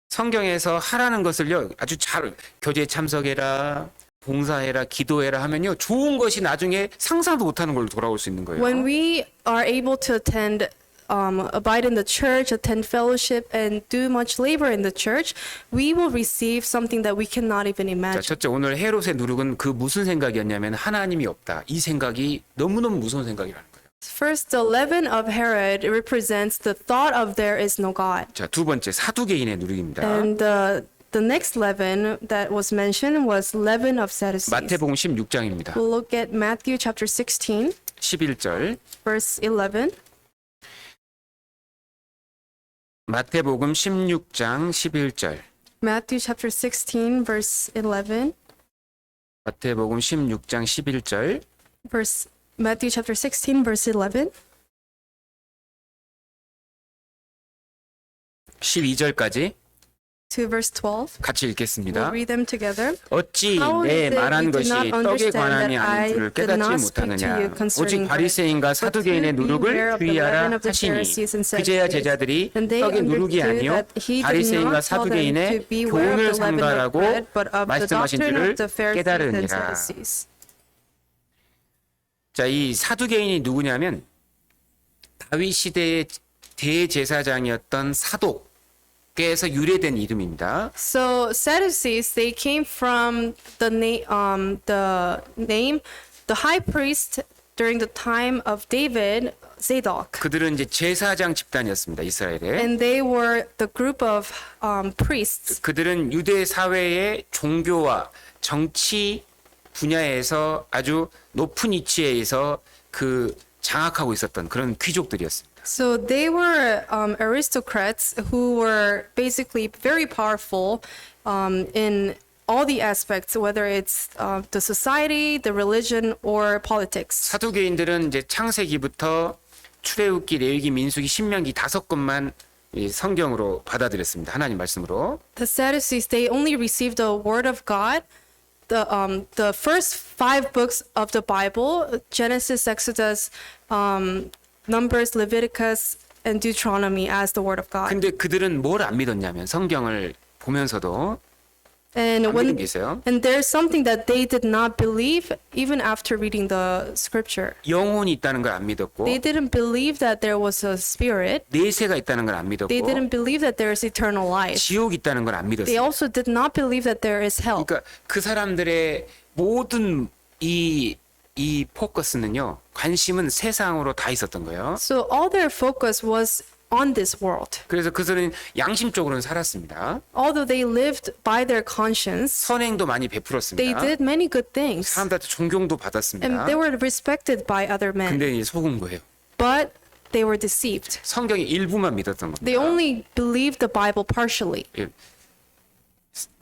성경에서 하라는 것을요, 아주 잘 교제에 참석해라, 봉사해라, 기도해라 하면요, 좋은 것이 나중에 상상도 못하는 걸로 돌아올 수 있는 거예요. When we are able to attend, abide in the church, attend fellowship, and do much labor in the church, we will receive something that we cannot even 자, imagine. 첫째, 오늘 헤롯의 누룩은 그 무슨 생각이었냐면 하나님이 없다. 이 생각이 너무너무 무서운 생각이라는 거예요. First, the leaven of Herod represents the thought of there is no God. 자, 두 번째, 사두개인의 누룩입니다. And the next leaven that was mentioned was leaven of Sadducees. 마태복음 16장입니다. We'll look at Matthew chapter 16, 11절. verse 11. 마태복음 16장 11절. Matthew chapter 16, verse 11. 마태복음 16장 11절. Matthew chapter 16, verse 11. 12절까지 To verse 12. 같이 We'll 읽겠습니다. read them together. 어찌 How is 내 it 말한 you do 것이 not 떡에 understand 관한이 that 아닌 I 줄을 did 깨닫지 not speak to you 못하느냐. concerning 오직 바리새인과 bread, but 사두개인의 to 누룩을 beware of the 주의하라 leaven of the 하시니 Pharisees and 그제야 Sadducees. 제자들이 And they 떡의 누룩이 understood 아니요 that he did 바리새인과 not tell them 사두개인의 to beware of 교훈을 the leaven of 삼가라고 bread, but of the 말씀하신 doctrine 줄을 of the Pharisees and 깨달으니라. Sadducees. 자, 이 사두개인이 누구냐면 다윗 시대의 대제사장이었던 사독에서 유래된 이름입니다. So Sadducees, they came from the name, the high priest during the time of David, Zadok. 그들은 이제 제사장 집단이었습니다. 이스라엘에. And they were the group of priests. 그들은 유대 사회의 종교와 정치 분야에서 아주 높은 위치에서 그 장악하고 있었던 그런 귀족들이었습니다. So they were aristocrats who were basically very powerful in all the aspects, whether it's the society, the religion, or politics. 사두개인들은 이제 창세기부터 출애굽기, 레위기, 민수기, 신명기 5권만 이 성경으로 받아들였습니다. 하나님 말씀으로. The Sadducees, they only received the word of God, the first 5 books of the Bible, Genesis, Exodus, Numbers, Leviticus, and Deuteronomy as the word of God. 근데 그들은 뭘 안 믿었냐면 성경을 보면서도 And 안 믿은 게 있어요. and there's something that they did not believe even after reading the scripture. 영혼이 있다는 걸 안 믿었고 They didn't believe that there was a spirit. 내세가 있다는 걸 안 믿었고 They didn't believe that there is eternal life. 지옥이 있다는 걸 안 They 믿었어요. also did not believe that there is hell. 그러니까 그 사람들의 모든 이 포커스는요, 관심은 세상으로 다 있었던 거예요. So all their focus was on this world. 그래서 그들은 양심적으로는 살았습니다. Although they lived by their conscience, 선행도 많이 they 베풀었습니다. did many good things. 사람들한테 존경도 And 받았습니다. they were respected by other men. 근데 이제 속은 거예요. But they were deceived. 성경의 일부만 믿었던 겁니다. They only believed the Bible partially. 예.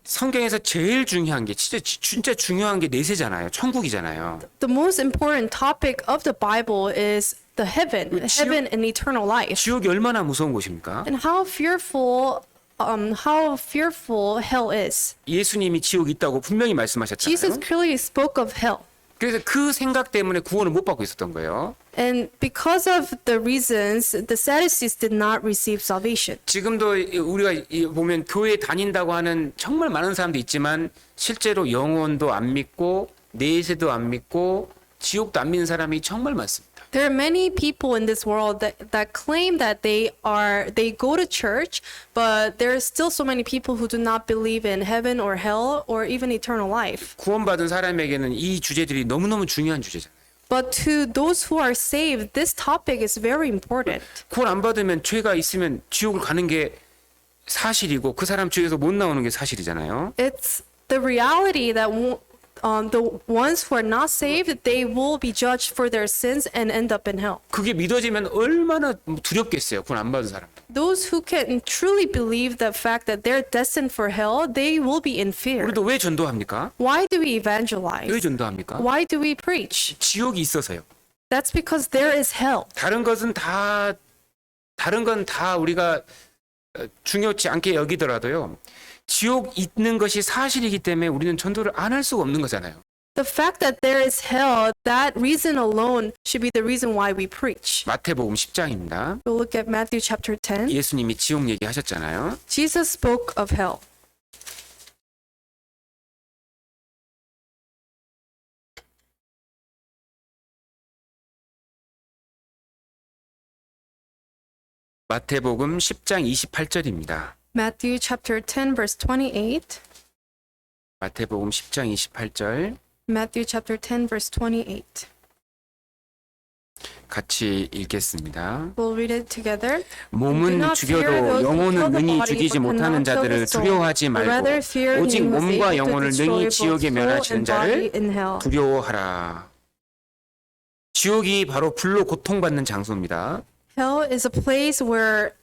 성경에서 제일 중요한 게 진짜 중요한 게 내세잖아요. 천국이잖아요. The most important topic of the Bible is the heaven and eternal life. 지옥이 얼마나 무서운 곳입니까? And how fearful hell is. 예수님이 지옥이 있다고 분명히 말씀하셨잖아요. Jesus clearly spoke of hell. 그래서 그 생각 때문에 구원을 못 받고 있었던 거예요. And because of the reasons, the Sadducees did not receive salvation. 지금도 우리가 보면 교회 다닌다고 하는 정말 많은 사람도 있지만 실제로 영혼도 안 믿고 내세도 안 믿고 지옥도 안 믿는 사람이 정말 많습니다. There are many people in this world that claim that they go to church, but there are still so many people who do not believe in heaven or hell or even eternal life. 구원받은 사람에게는 이 주제들이 너무너무 중요한 주제잖아요. But to those who are saved, this topic is very important. 구원 안 받으면 죄가 있으면 지옥을 가는 게 사실이고 그 사람 죄에서 못 나오는 게 사실이잖아요. It's the reality that the ones who are not saved, they will be judged for their sins and end up in hell. 그게 믿어지면 얼마나 두렵겠어요. 구원 안 받은 사람. Those who can truly believe the fact that they're destined for hell, they will be in fear. 우리도 왜 전도합니까? Why do we 왜 evangelize? 전도합니까? Why do we preach? 지옥이 있어서요. That's because there is hell. 다른 건 다 우리가 중요치 않게 여기더라도요. 지옥 있는 것이 사실이기 때문에 우리는 전도를 안 할 수가 없는 거잖아요. The fact that there is hell, that reason alone should be the reason why we preach. 마태복음 10장입니다. We'll look at Matthew chapter 10. 예수님이 지옥 얘기하셨잖아요. Jesus spoke of hell. 마태복음 10장 28절입니다. Matthew chapter 10 verse 28. 마태복음 10장 28절 Matthew chapter 10 verse 28. 같이 읽겠습니다. We'll read it together. Do 몸은 not fear those 죽여도 who 영혼은 kill the 능히 body, 죽이지 but cannot 못하는 kill the 자들을 soul. 두려워하지 But rather fear 말고 오직 him who is 몸과 able to 영혼을 destroy 능히 both 지옥에 soul 멸하시는 and 자를 body in hell. 두려워하라. 지옥이 바로 불로 고통받는 장소입니다. Hell is a place where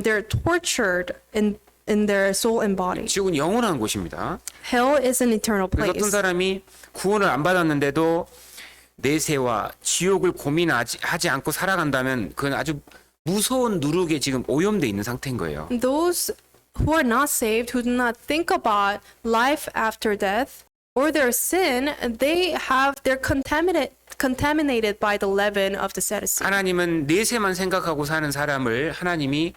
they're tortured in their soul and body. 지옥은 영원한 곳입니다. Hell is an eternal 그래서 어떤 place. 사람이 구원을 안 받았는데도 내세와 지옥을 고민하지 않고 살아간다면 그건 아주 무서운 누룩에 지금 오염돼 있는 상태인 거예요. Those who are not saved, who do not think about life after death or their sin, they're contaminated by the leaven of the Sadducees. 하나님은 내세만 생각하고 사는 사람을 하나님이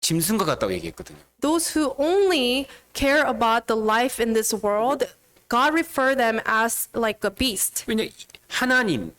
짐승과 같다고 얘기했거든요. Those who only care about the life in this world, God refer them as like a beast. 왜냐 하나님,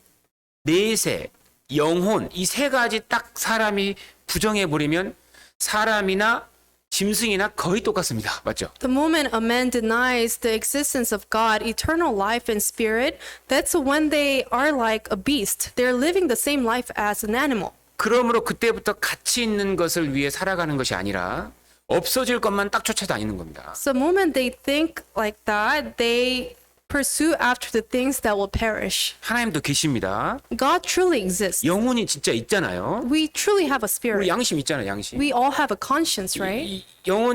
내세, 영혼 이 세 가지 딱 사람이 부정해 버리면 사람이나 짐승이나 거의 똑같습니다. 맞죠? The moment a man denies the existence of God, eternal life and spirit, that's when they are like a beast. They're living the same life as an animal. 그러므로 그때부터 가치 있는 것을 위해 살아가는 것이 아니라 없어질 것만 딱 쫓아다니는 겁니다. So the moment they think like that, they pursue after the things that will perish. 하나님도 계십니다. God truly exists. 영혼이 진짜 있잖아요. We truly have a 우리 spirit. 양심 있잖아요, 양심. We all have a conscience, right? 이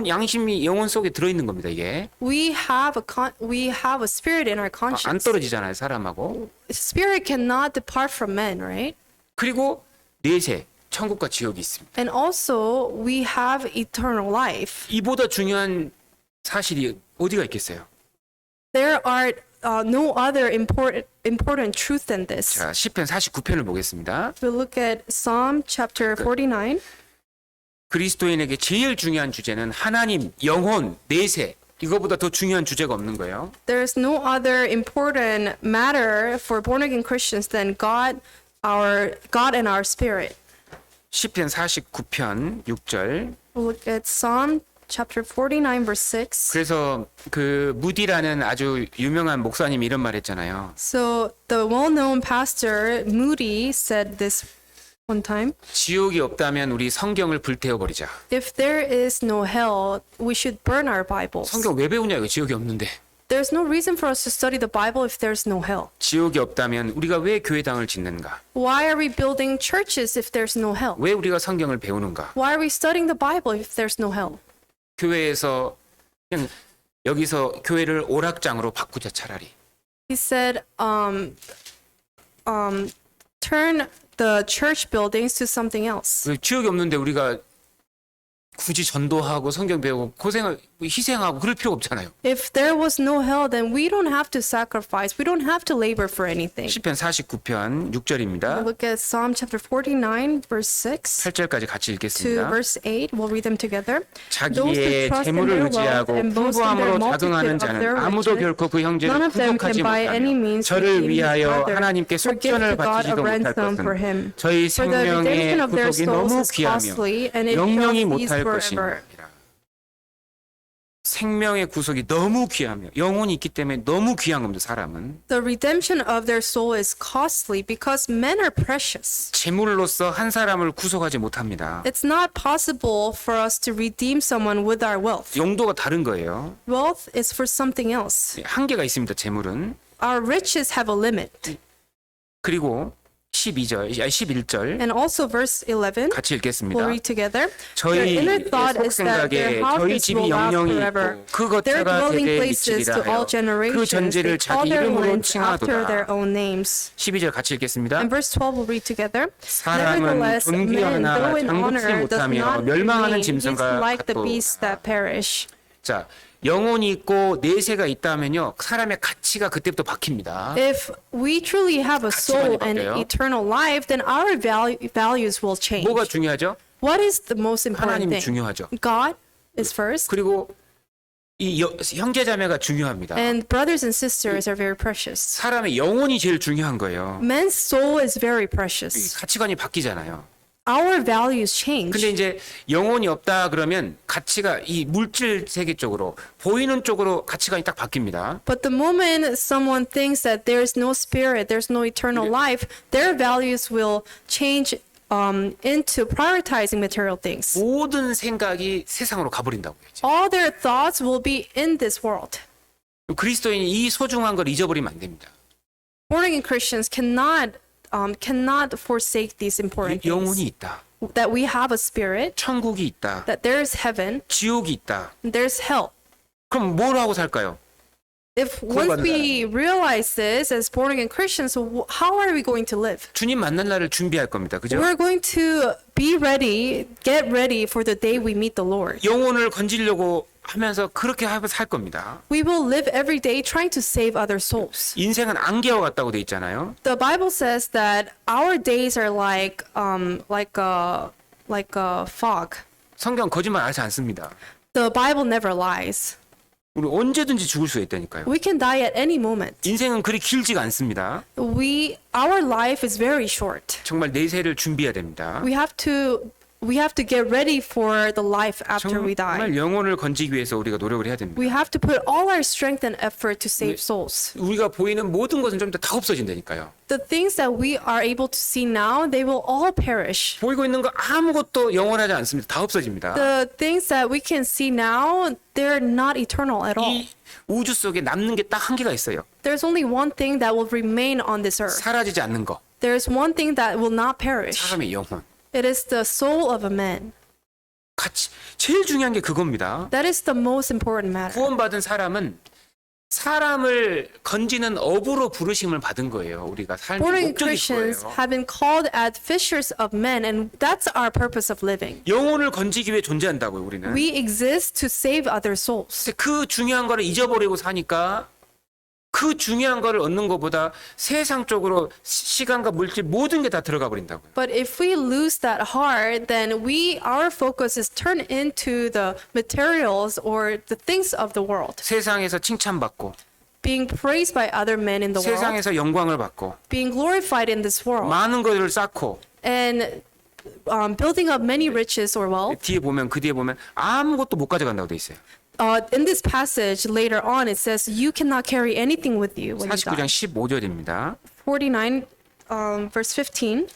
양심이 영혼 속에 들어 있는 겁니다, 이게. We have a spirit in our 안 conscience. 떨어지잖아요, 사람하고. Spirit cannot depart from men, right? 그리고 내세, 천국과 지옥이 있습니다. And also we have eternal life. 이보다 중요한 사실이 어디가 있겠어요? There are no other important truth than this. 자, 시편 49편을 보겠습니다. We'll look at Psalm chapter 49. 그리스도인에게 제일 중요한 주제는 하나님, 영혼, 내세. 이거보다 더 중요한 주제가 없는 거예요. There's no other important matter for born again Christians than God and our spirit. 시편 49편 6절. We'll look at Psalm chapter 49 verse 6. 그래서 그 무디라는 아주 유명한 목사님이 이런 말 했잖아요. So the well-known pastor Moody said this one time. 지옥이 없다면 우리 성경을 불태워 버리자. If there is no hell, we should burn our Bibles. 성경 왜 배우냐고 지옥이 없는데. There's no reason for us to study the Bible if there's no hell. 지옥이 없다면 우리가 왜 교회당을 짓는가? Why are we building churches if there's no hell? 왜 우리가 성경을 배우는가? Why are we studying the Bible if there's no hell? 교회에서 그냥 여기서 교회를 오락장으로 바꾸자 차라리. He said, turn the church buildings to something else. 왜 지옥이 없는데 우리가 굳이 전도하고 성경 배우고 희생하고 그럴 필요 없잖아요. If there was no hell, then we don't have to sacrifice. We don't have to labor for anything. 시편 49편 6절입니다. Look at Psalm chapter 49, verse 6 8절까지 같이 to 읽겠습니다. verse 8. We'll read them together. 자기의 재물을 의지하고 풍부함으로 자긍하는 자는 아무도 결코 그 형제를 None of them 구속하지 can by any 못하며 means 저를 redeem his 위하여 brother, 하나님께 or give 속전을 to God a 바치지도 못할 ransom for him. 것은 저희 For the redemption 생명의 of their 구속이 souls 너무 is 귀하며 costly, and it 영영이 shall cease 못할 forever. 것입니다. 생명의 구속이 너무 귀하며 영혼이 있기 때문에 너무 귀한 겁니다. 사람은 The redemption of their soul is costly because men are precious. 재물로서 한 사람을 구속하지 못합니다. It's not possible for us to redeem someone with our wealth. 용도가 다른 거예요. Wealth is for something else. 한계가 있습니다. 재물은. Our riches have a limit. 그리고 11절 And also verse 11, 같이 읽겠습니다. we'll read together. Their 저희 inner thought 속 is that 생각에 their 저희 houses 집이 will last 영영이 forever. 있고 그 Their 거처가 dwelling 대대 places 미치리라 to all 하여 그 generations. They 전제를 call 자기 their 이름으로 lands after their 칭하도다. own names. 12절 같이 읽겠습니다. And verse 12 we'll read together. 사람은 Nevertheless, 존귀 man, 하나 though in 장독지 honor, does 못하며 not 멸망하는 remain. He is 짐승과 like the 같도다. beasts that perish. 자, 영혼이 있고 내세가 있다면요, 사람의 가치가 그때부터 바뀝니다. If we truly have a soul and 바뀌어요. eternal life, then our values will change. 뭐가 중요하죠? What is the most important 하나님이 thing? 중요하죠. God is first, 그리고 이 형제자매가 중요합니다. and brothers and sisters are very precious. 사람의 영혼이 제일 중요한 거예요. Man's soul is very 이 precious. 가치관이 바뀌잖아요. Our values change. 근데 이제 영혼이 없다 그러면 가치가 이 물질 세계 쪽으로 보이는 쪽으로 가치관이 딱 바뀝니다. But the moment someone thinks that there's no spirit, there's no eternal life, their values will change into prioritizing material things. 모든 생각이 세상으로 가버린다고요. 이제. All their thoughts will be in this world. 그리스도인이 이 소중한 걸 잊어버리면 안 됩니다. Born again Christians cannot forsake these important 영혼이 things. 있다. That we have a spirit, 천국이 있다. that there is heaven, 지옥이 있다. there's hell. 그럼 뭘 하고 살까요? If once we realize this as born again Christians, how are we going to live? 주님 만날 날을 준비할 겁니다. 그죠? We're going to be ready, get ready for the day we meet the Lord. 영혼을 건지려고 하면서 그렇게 하면서 살 겁니다. We will live every day trying to save other souls. 인생은 안개와 같다고 돼 있잖아요. The Bible says that our days are like a fog. 성경 거짓말 하지 않습니다. The Bible never lies. 우리 언제든지 죽을 수 있다니까요. We can die at any moment. 인생은 그리 길지가 않습니다. Our life is very short. 정말 내세를 준비해야 됩니다. We have to get ready for the life after we die. 정말 영혼을 건지기 위해서 우리가 노력을 해야 됩니다. We have to put all our strength and effort to save souls. 우리가 보이는 모든 것은 좀 다 없어진다니까요. The things that we are able to see now, they will all perish. 보이고 있는 거 아무것도 영원하지 않습니다. 다 없어집니다. The things that we can see now, they're not eternal at all. 이 우주 속에 남는 게 딱 한 개가 있어요. There's only one thing that will remain on this earth. 사라지지 않는 거. There's one thing that will not perish. 사람의 영혼. It is the soul of a man. 가치. 제일 중요한 게 그겁니다. That is the most important matter. 구원받은 사람은 사람을 건지는 업으로 부르심을 받은 거예요. 우리가 Born 삶의 again 목적이 Christians 그거예요. have been called as fishers of men, and that's our purpose of living. 영혼을 건지기 위해 존재한다고요. 우리는. We exist to save other souls. 근데 그 중요한 거를 잊어버리고 사니까 그 중요한 거를 얻는 것보다 세상 쪽으로 시간과 물질 모든 게 다 들어가 버린다고요. But if we lose that heart, then our focus is turned into the materials or the things of the world. 세상에서 칭찬받고 Being praised by other men in the world, 세상에서 영광을 받고 being glorified in this world, 많은 것을 쌓고 and building up many riches or wealth. 뒤에 보면 그 뒤에 보면 아무것도 못 가져간다고 돼 있어요. In this passage later on, it says you cannot carry anything with you when you 49장 die. 15절입니다. 49, verse 15.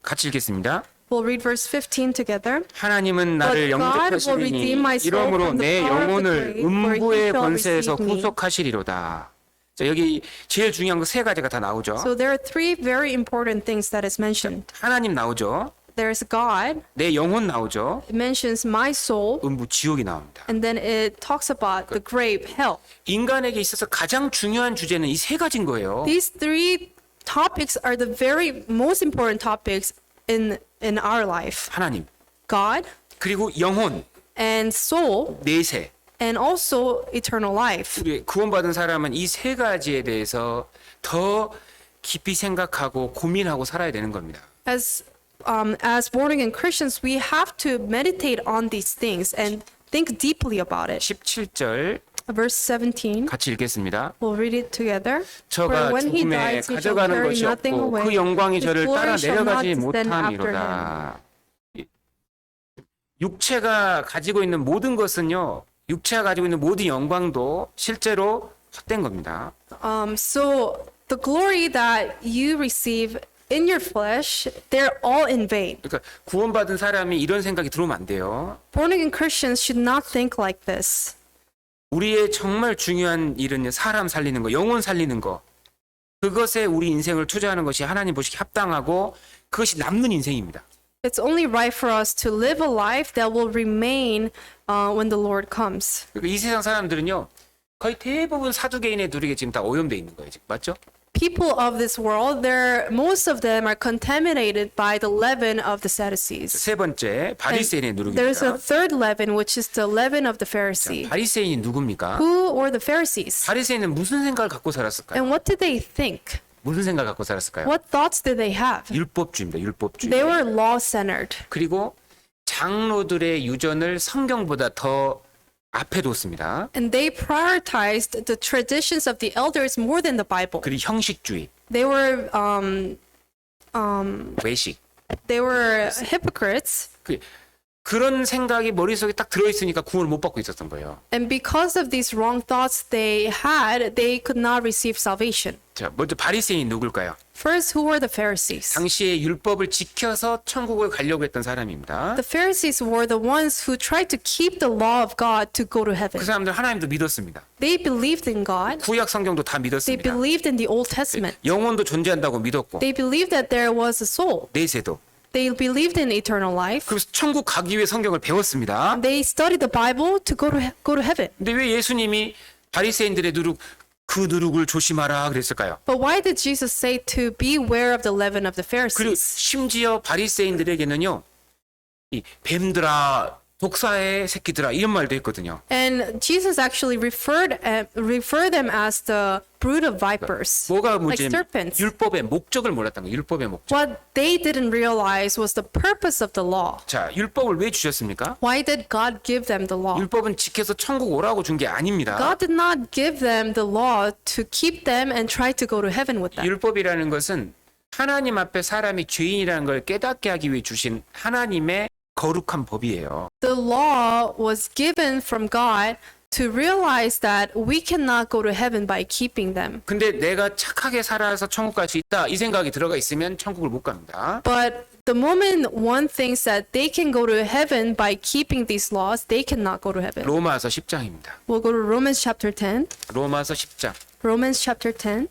같이 읽겠습니다. We'll read verse 15 together. 하나님은 나를 But God will 영접하시리니 redeem my soul 이러므로 from the 내 power of the 영혼을 grave, for he 음부의 shall 권세에서 receive me. 구속하시리로다. 자, 여기 제일 중요한 거 세 가지가 다 나오죠. So there are three very important things that is mentioned. 하나님 나오죠. There's God. 내 영혼 나오죠. It mentions my soul. 음부 지옥이 나옵니다. And then it talks about the grave, hell. 인간에게 있어서 가장 중요한 주제는 이 세 가지인 거예요. These three topics are the very most important topics in our life. 하나님, God 그리고 영혼, and soul 내세. and also eternal life. 우리 구원받은 사람은 이 세 가지에 대해서 더 깊이 생각하고 고민하고 살아야 되는 겁니다. As born again Christians, we have to meditate on these things and think deeply about it. 17절 Verse 17. 같이 읽겠습니다. We'll read it together. 저가 For when he 죽음에 dies, he shall 가져가는 carry 것이 nothing 없고 away. 그 영광이 His 저를 따라 glory shall not 내려가지 descend after him. 못함이로다. 육체가 가지고 있는 모든 것은요, 육체가 가지고 있는 모든 영광도 실제로 헛된 겁니다. So the glory that you receive in your flesh, they're all in vain. 그러니까 구원받은 사람이 이런 생각이 들어오면 안 돼요. Born again Christians should not think like this. 우리의 정말 중요한 일은 사람 살리는 거, 영혼 살리는 거. 그것에 우리 인생을 투자하는 것이 하나님 보시기 합당하고 그것이 남는 인생입니다. It's only right for us to live a life that will remain when the Lord comes. 그러니까 이 세상 사람들은요, 거의 대부분 사두개인의 누리게 지금 다 오염돼 있는 거예요. 지금 맞죠? people of this world, most of them are contaminated by the leaven of the Sadducees. 세 번째 바리새인의 There's a 누룩입니다. third leaven, which is the leaven of the Pharisee. 바리새인이 누굽니까? Who were the Pharisees? 바리새인은 무슨 생각을 갖고 살았을까요? And what did they think? 무슨 생각을 갖고 살았을까요? What thoughts did they have? 율법주의입니다. 율법주의. They were law-centered. 그리고 장로들의 유전을 성경보다 더 앞에 뒀습니다. And they prioritized the traditions of the elders more than the Bible. 그리고 형식주의, They were 외식. hypocrites, 그런 생각이 머릿속에 딱 들어있으니까 구원을 못 받고 있었던 거예요. and because of these wrong thoughts they had, they could not receive salvation. 자, 먼저 바리새인이 누굴까요? First, who were the Pharisees? 당시에 율법을 지켜서 천국을 가려고 했던 사람입니다. The Pharisees were the ones who tried to keep the law of God to go to 그 heaven. 사람들 하나님도 믿었습니다. They believed in God. 구약 성경도 다 They 믿었습니다. believed in the Old Testament. 영혼도 존재한다고 믿었고 They believed that there was a soul. 내세도. They believed in eternal life. 그래서 천국 가기 위해 성경을 배웠습니다. They studied the Bible to go to heaven. 근데 왜 예수님이 바리새인들의 누룩 그 누룩을 조심하라 그랬을까요? But why did Jesus say to beware of the leaven of the 그리고 Pharisees? 심지어 바리새인들에게는요, 이 뱀들아, 독사의 새끼들아 이런 말도 했거든요. And Jesus actually referred them as the brood of vipers, 뭐가 like 문제냐면 serpents. 율법의 목적을 몰랐다는 거예요. 율법의 목적. What they didn't realize was the purpose of the law. 자, 율법을 왜 주셨습니까? Why did God give them the law? 율법은 지켜서 천국 오라고 준 게 아닙니다. God did not give them the law to keep them and try to go to heaven with them. 율법이라는 것은 하나님 앞에 사람이 죄인이라는 걸 깨닫게 하기 위해 주신 하나님의 거룩한 법이에요. The law was given from God to realize that we cannot go to heaven by keeping them. 근데 내가 착하게 살아서 천국 갈 수 있다 이 생각이 들어가 있으면 천국을 못 갑니다. But the moment one thinks that they can go to heaven by keeping these laws, they cannot go to heaven. 로마서 10장입니다. We'll go to Romans chapter 10. 로마서 10장. Romans chapter 10.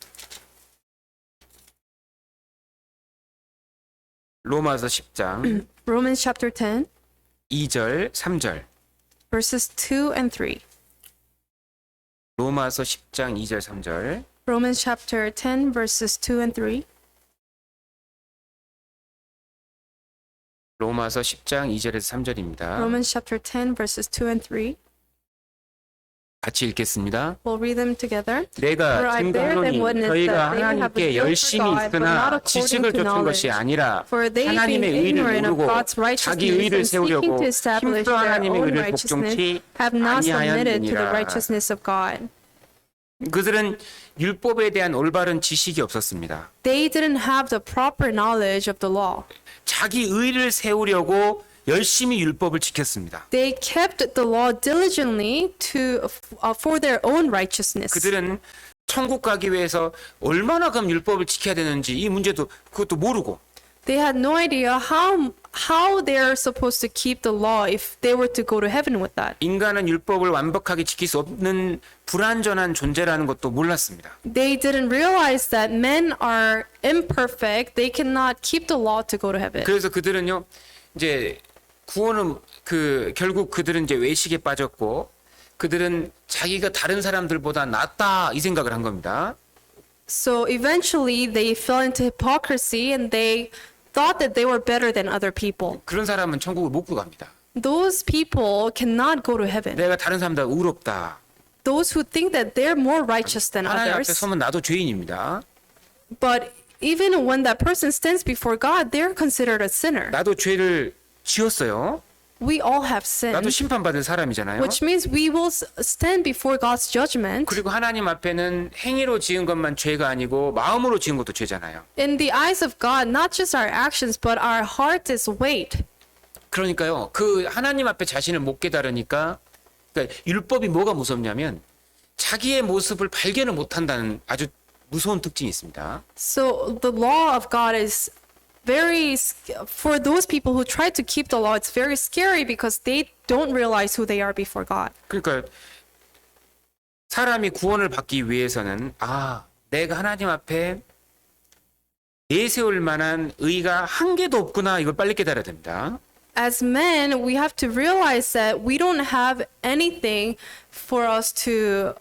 로마서 10장 Romans chapter 10, 2절, 3절. verses 2 and 3. 로마서 10장 2절, 3절. Romans chapter 10, verses 2 and 3. 로마서 10장 2절에서 3절입니다. Romans chapter 10, verses 2 and 3. 같이 읽겠습니다. We'll read them together. For 내가 I bear them 증거하노니 witness 저희가 that they have a 하나님께 zeal for 열심히 God, but not 있으나 according 지식을 to 좇은 것이 knowledge. 아니라 For they 하나님의 being 의를 ignorant of 모르고 God's 자기 righteousness 의를 and seeking 세우려고 to establish 힘써 their 하나님의 own 의를 righteousness 복종치 have not submitted to the 아니하였느니라. righteousness of God. 그들은 율법에 대한 올바른 지식이 없었습니다. They didn't have the proper knowledge of the law. 자기 의를 세우려고 열심히 율법을 지켰습니다. They kept the law diligently for their own righteousness. 그들은 천국 가기 위해서 얼마나 그럼 율법을 지켜야 되는지 이 문제도 그것도 모르고 They had no idea how they are supposed to keep the law if they were to go to heaven with that. 인간은 율법을 완벽하게 지킬 수 없는 불완전한 존재라는 것도 몰랐습니다. They didn't realize that men are imperfect. They cannot keep the law to go to heaven. 그래서 그들은요 이제 구원은 결국 그들은 이제 외식에 빠졌고 그들은 자기가 다른 사람들보다 낫다 이 생각을 한 겁니다. So eventually they fell into hypocrisy and they thought that they were better than other people. 그런 사람은 천국을 못 갑니다. Those people cannot go to heaven. 내가 다른 사람보다 의롭다. Those who think that they're more righteous than 하나님 앞에 others. 서면 나도 죄인입니다. But even when that person stands before God, they're considered a sinner. 나도 죄를 지었어요. We all have 나도 sinned, 심판받을 사람이잖아요. which means we will stand before God's judgment. 그리고 하나님 앞에는 행위로 지은 것만 죄가 아니고 마음으로 지은 것도 죄잖아요. In the eyes of God, not just our actions, but our heart is weight. 그러니까요. 그 하나님 앞에 자신을 못 깨달으니까 그러니까 율법이 뭐가 무섭냐면 자기의 모습을 발견을 못 한다는 아주 무서운 특징이 있습니다. So the law of God is for those people who try to keep the law, it's very scary because they don't realize who they are before God. 그러니까 사람이 구원을 받기 위해서는 내가 하나님 앞에 내세울 만한 의가 한 개도 없구나 이걸 빨리 깨달아야 됩니다. as men, we have to realize that we don't have anything for us to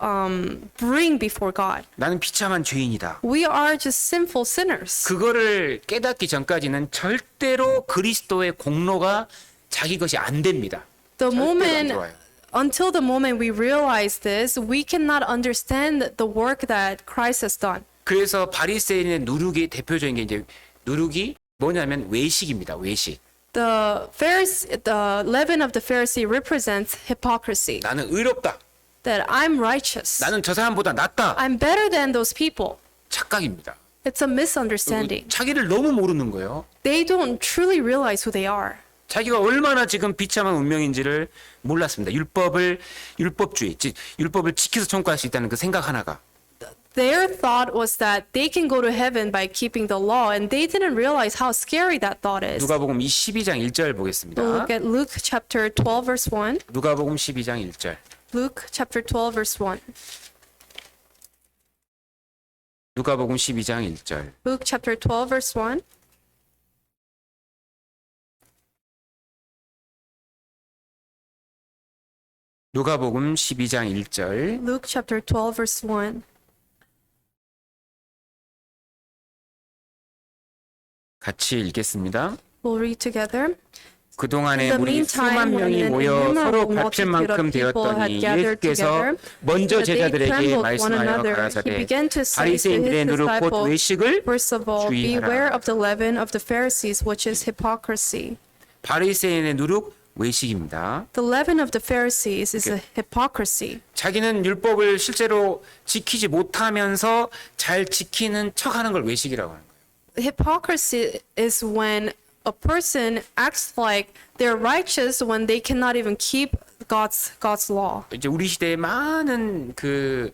bring before God. 나는 비참한 죄인이다. We are just sinful sinners. 그거를 깨닫기 전까지는 절대로 그리스도의 공로가 자기 것이 안 됩니다. The 절대로 안 moment, 들어와요. until the moment we realize this, we cannot understand the work that Christ has done. 그래서 바리새인의 누룩의 대표적인 게 이제 누룩이 뭐냐면 외식입니다. 외식. The leaven of the Pharisee represents hypocrisy. 나는 의롭다. That I'm righteous. 나는 저 사람보다 낫다. I'm better than those people. 착각입니다. It's a misunderstanding. 자기를 너무 모르는 거예요. They don't truly realize who they are. 자기가 얼마나 지금 비참한 운명인지를 몰랐습니다. 율법주의, 즉 율법을 지켜서 청구할 수 있다는 그 생각 하나가. Their thought was that they can go to heaven by keeping the law, and they didn't realize how scary that thought is. 누가복음 12장 1절 보겠습니다. We'll look at Luke chapter 12 verse 1. 누가복음 12장 1절. Luke chapter 12 verse 1. 누가복음 12장 1절. Luke chapter 12 verse 1. 누가복음 12장 1절. Luke chapter 12 verse 1. 같이 읽겠습니다. We'll read together. 그동안에 In the 우리 meantime, 수만 when 명이 an 모여 서로 innumerable 밟힐 multitude 만큼 of people 되었더니 had gathered 예수께서 together, 먼저 that they 제자들에게 trembled one 말씀하여 another. He 가라사대 began to say to 바리새인들의 his 누룩 곧 disciples, 외식을 first of all, beware 주의하라. of the leaven of the Pharisees, which is hypocrisy. 바리새인의 누룩 외식입니다. The leaven of the Pharisees is a hypocrisy. 자기는 율법을 실제로 지키지 못하면서 잘 지키는 척하는 걸 외식이라고 하는 거예요. Hypocrisy is when a person acts like they're righteous when they cannot even keep God's law. 이제 우리 시대에 많은 그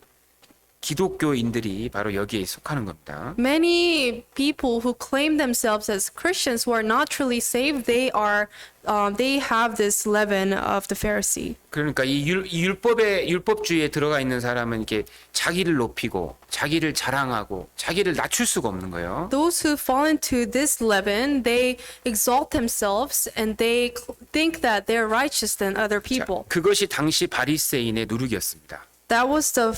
기독교인들이 바로 여기에 속하는 겁니다. Many people who claim themselves as Christians who are not truly saved, they have this leaven of the Pharisee. 그러니까 이 율법주의에 들어가 있는 사람은 이렇게 자기를 높이고 자기를 자랑하고 자기를 낮출 수가 없는 거예요. Those who fall into this leaven, they exalt themselves and they think that they're righteous than other 자, people. 그것이 당시 바리새인의 누룩이었습니다. That was the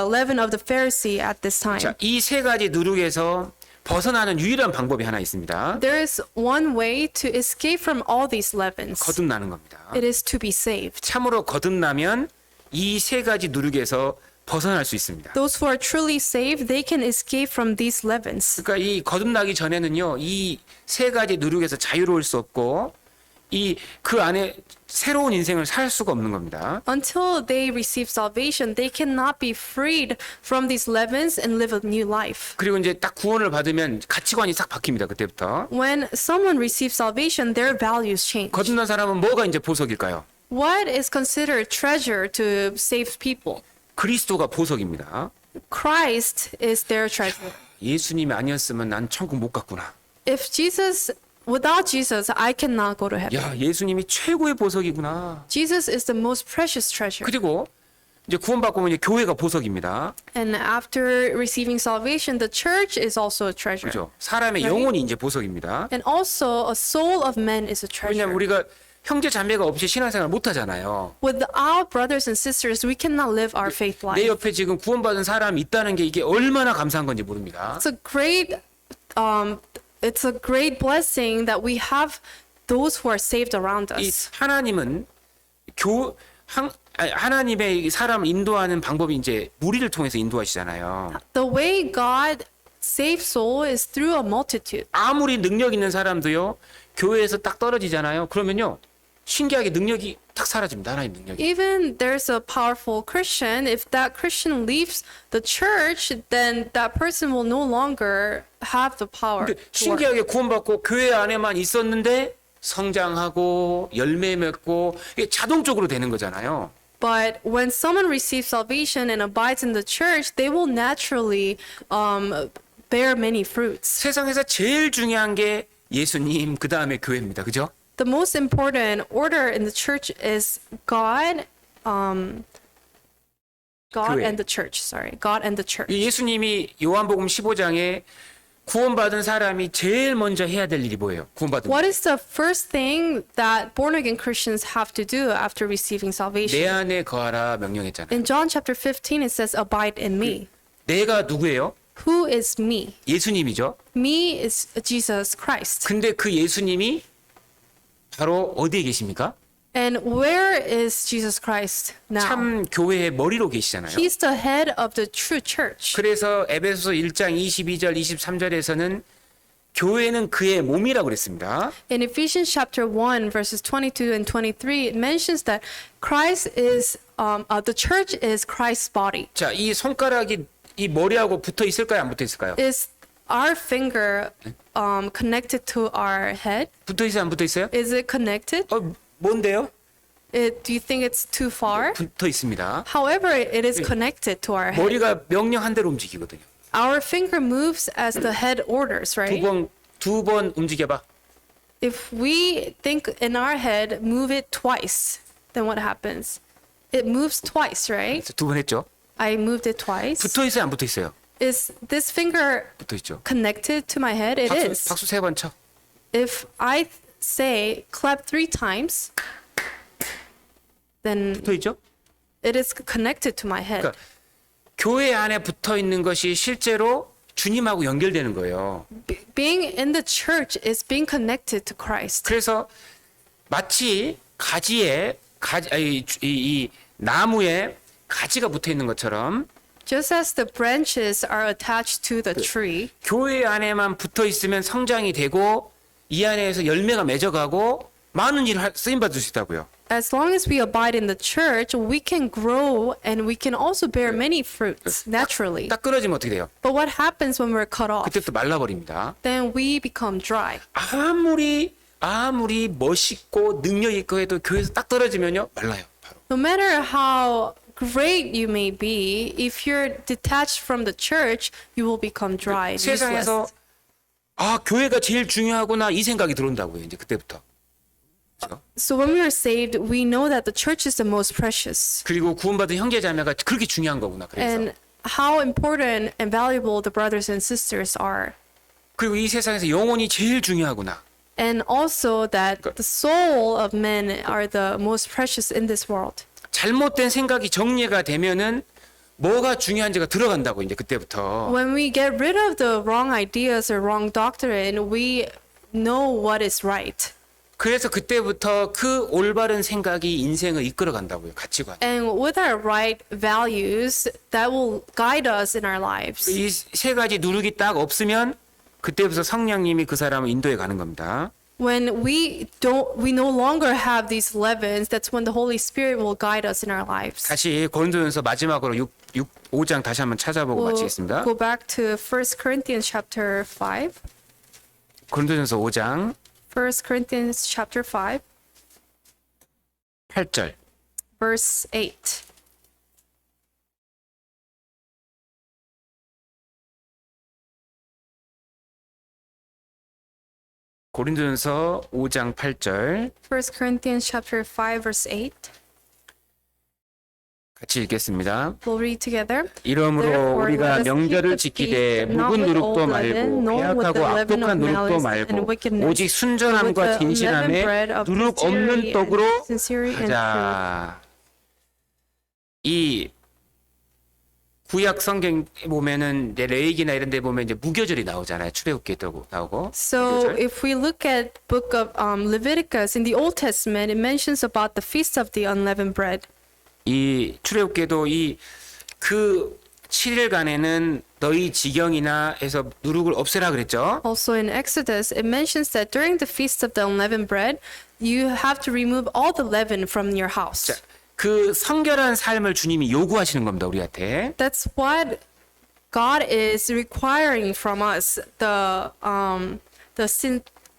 leaven of the Pharisee at this time. 자, 이 세 가지 누룩에서 벗어나는 유일한 방법이 하나 있습니다. There is one way to escape from all these leavens. 거듭나는 겁니다. It is to be saved. 참으로 거듭나면 이 세 가지 누룩에서 벗어날 수 있습니다. Those who are truly saved, they can escape from these leavens. 그러니까 이 거듭나기 전에는요, 이 세 가지 누룩에서 자유로울 수 없고, 그 안에 새로운 인생을 살 수가 없는 겁니다. Until they receive salvation, they cannot be freed from these leavens and live a new life. 그리고 이제 딱 구원을 받으면 가치관이 싹 바뀝니다. 그때부터. When someone receives salvation, their values change. 거듭난 사람은 뭐가 이제 보석일까요? What is considered treasure to saved people? 그리스도가 보석입니다. Christ is their treasure. 예수님이 아니었으면 난 천국 못 갔구나. Without Jesus, I cannot go to heaven. 야, 예수님이 최고의 보석이구나. Jesus is the most precious treasure. 그리고 이제 구원받고 이제 교회가 보석입니다. And after receiving salvation, the church is also a treasure. 그죠? 사람의 Right. 영혼이 이제 보석입니다. And also, a soul of man is a treasure. 왜냐면 우리가 형제 자매가 없이 신앙생활 못 하잖아요. Without brothers and sisters, we cannot live our faith 내 life. 옆에 지금 구원받은 사람이 있다는 게 이게 얼마나 감사한 건지 모릅니다. It's a great blessing that we have those who are saved around 이 us. 하나님은 하나님의 이 사람을 인도하는 방법이 이제 무리를 통해서 인도하시잖아요. The way God saves soul is through a multitude. 아무리 능력 있는 사람도요, 교회에서 딱 떨어지잖아요. 그러면요, 신기하게 능력이 탁 사라집니다. 하나님 능력이. Even there's a powerful Christian, if that Christian leaves the church, then that person will no longer have the power 근데 to work. 신기하게 구원받고 교회 안에만 있었는데 성장하고 열매 맺고 이게 자동적으로 되는 거잖아요. But when someone receives salvation and abides in the church, they will naturally bear many fruits. 세상에서 제일 중요한 게 예수님, 그 다음에 교회입니다. 그죠? The most important order in the church is God 교회. and the church. Sorry, God and the church. 예수님이 요한복음 15장에 구원받은 사람이 제일 먼저 해야 될 일이 뭐예요? 구원받은 What is the first thing that born again Christians have to do after receiving salvation? 내 안에 거하라 명령했잖아요. In John chapter 15, it says, Abide in me. 내가 누구예요? Who is me? 예수님이죠. Me is Jesus Christ. 근데 그 예수님이 바로 어디에 계십니까? And where is Jesus Christ now? 참 교회의 머리로 계시잖아요. He's the head of the true church. 그래서 에베소서 1장 22절 23절에서는 교회는 그의 몸이라고 그랬습니다. In Ephesians chapter 1, verses 22 and 23, it mentions that Christ is, the church is Christ's body. 자, 이 손가락이 이 머리하고 붙어 있을까요? 안 붙어 있을까요? Is our finger connected to our head? 붙어 있어요? 안 붙어 있어요? Is it connected? 뭔데요? Do you think it's too far? 붙어 있습니다. However, it is connected to our head. 머리가 명령한 대로 움직이거든요. Our finger moves as the head orders, right? 두 번 움직여봐. If we think in our head, move it twice, then what happens? It moves twice, right? 두 번 했죠? I moved it twice. 붙어 있어요? 안 붙어 있어요? Is this finger 붙어 있죠. connected to my head? It is. 박수 세 번 쳐. If I say clap 3 times, then 붙어 있죠? it is connected to my head. 그러니까 교회 안에 붙어 있는 것이 실제로 주님하고 연결되는 거예요. Being in the church is being connected to Christ. 그래서 마치 이 나무에 가지가 붙어 있는 것처럼 Just as the branches are attached to the tree, 교회 안에만 붙어 있으면 성장이 되고 이 안에서 열매가 맺어가고 많은 일을 쓰임 받을 수 있다고요. as long as we abide in the church, we can grow and we can also bear many fruits naturally. 딱 끊어지면 어떻게 돼요? But what happens when we're cut off? 그때부터 말라버립니다. Then we become dry. 아무리 멋있고 능력 있고 해도 교회에서 딱 떨어지면요 말라요. 바로. No matter how great you may be, if you're detached from the church, you will become dry. and 세상에서 useless. 교회가 제일 중요하구나 이 생각이 들어온다고요. 이제 그때부터. 그렇죠? So when we are saved, we know that the church is the most precious. 그리고 구원받은 형제자매가 그렇게 중요한 거구나. 그래서 And how important and valuable the brothers and sisters are. 그리고 이 세상에서 영혼이 제일 중요하구나. And also that the soul of men are the most precious in this world. 잘못된 생각이 정리가 되면은 뭐가 중요한지가 들어간다고 이제 그때부터. When we get rid of the wrong ideas or wrong doctrine, we know what is right. 그래서 그때부터 그 올바른 생각이 인생을 이끌어 간다고요. 가치관. And with our right values, that will guide us in our lives. 이 세 가지 누룩이 딱 없으면 그때부터 성령님이 그 사람을 인도해 가는 겁니다. When we no longer have these leavens, that's when the Holy Spirit will guide us in our lives. 다시 고린도전서 마지막으로 5장 다시 한번 찾아보고 We'll 마치겠습니다. go back to 1 Corinthians chapter 5. 고린도전서 5장 1 Corinthians chapter 5, 8절. verse 8. 고린도전서 5장 8절 1 Corinthians chapter 5, verse 8. 같이 읽겠습니다. We'll read together. 이러므로 Therefore, 우리가 let us keep 명절을 the 지키되 feast, not 묵은 with 누룩도 old 말고 leaven, nor with 배약하고 the leaven 악독한 of 누룩도 malice and 말고 wickedness, 오직 but with 순전함과 the 진실함에 unleavened bread of 누룩 없는 sincerity 떡으로 and sincerity and 하자. 이 구약 성경 보면은 이제 레위기나 이런 데 보면 이제 무교절이 나오잖아요. 출애굽기도 나오고. So 무교절. if we look at book of Leviticus in the Old Testament, it mentions about the feast of the unleavened bread. 이 출애굽기도 그 7일간에는 너희 지경이나 해서 누룩을 없애라 그랬죠. Also in Exodus, it mentions that during the feast of the unleavened bread, you have to remove all the leaven from your house. 자, 그 성결한 삶을 주님이 요구하시는 겁니다, 우리한테. That's what God is requiring from us,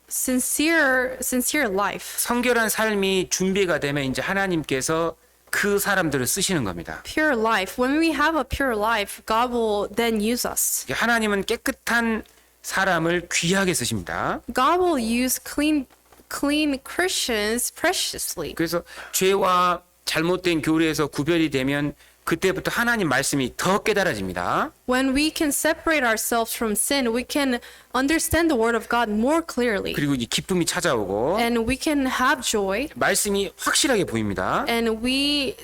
sincere life. 성결한 삶이 준비가 되면 이제 하나님께서 그 사람들을 쓰시는 겁니다. Pure life. When we have a pure life, God will then use us. 하나님은 깨끗한 사람을 귀하게 쓰십니다. God will use clean Christians preciously. 그래서 죄와 잘못된 교리에서 구별이 되면 그때부터 하나님 말씀이 더 깨달아집니다. When we can separate ourselves from sin, we can understand the word of God more clearly. 그리고 이 기쁨이 찾아오고 And we can have joy. 말씀이 확실하게 보입니다. And we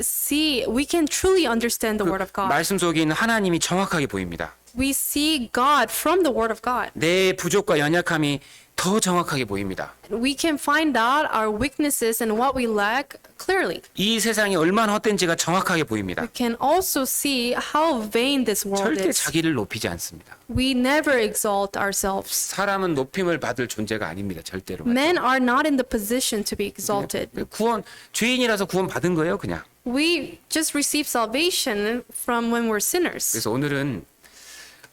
can truly understand the word of God. 말씀 속에 있는 하나님이 정확하게 보입니다. We see God from the word of God. 내 부족과 연약함이 더 정확하게 보입니다. We can find out our weaknesses and what we lack clearly. 이 세상이 얼마나 헛된지가 정확하게 보입니다. We can also see how vain this world 절대 is. 자기를 높이지 않습니다. We never exalt ourselves. 사람은 높임을 받을 존재가 아닙니다. 절대로. Men are not in the position to be exalted. 구원 죄인이라서 구원 받은 거예요, 그냥. We just receive salvation from when we're sinners. 그래서 오늘은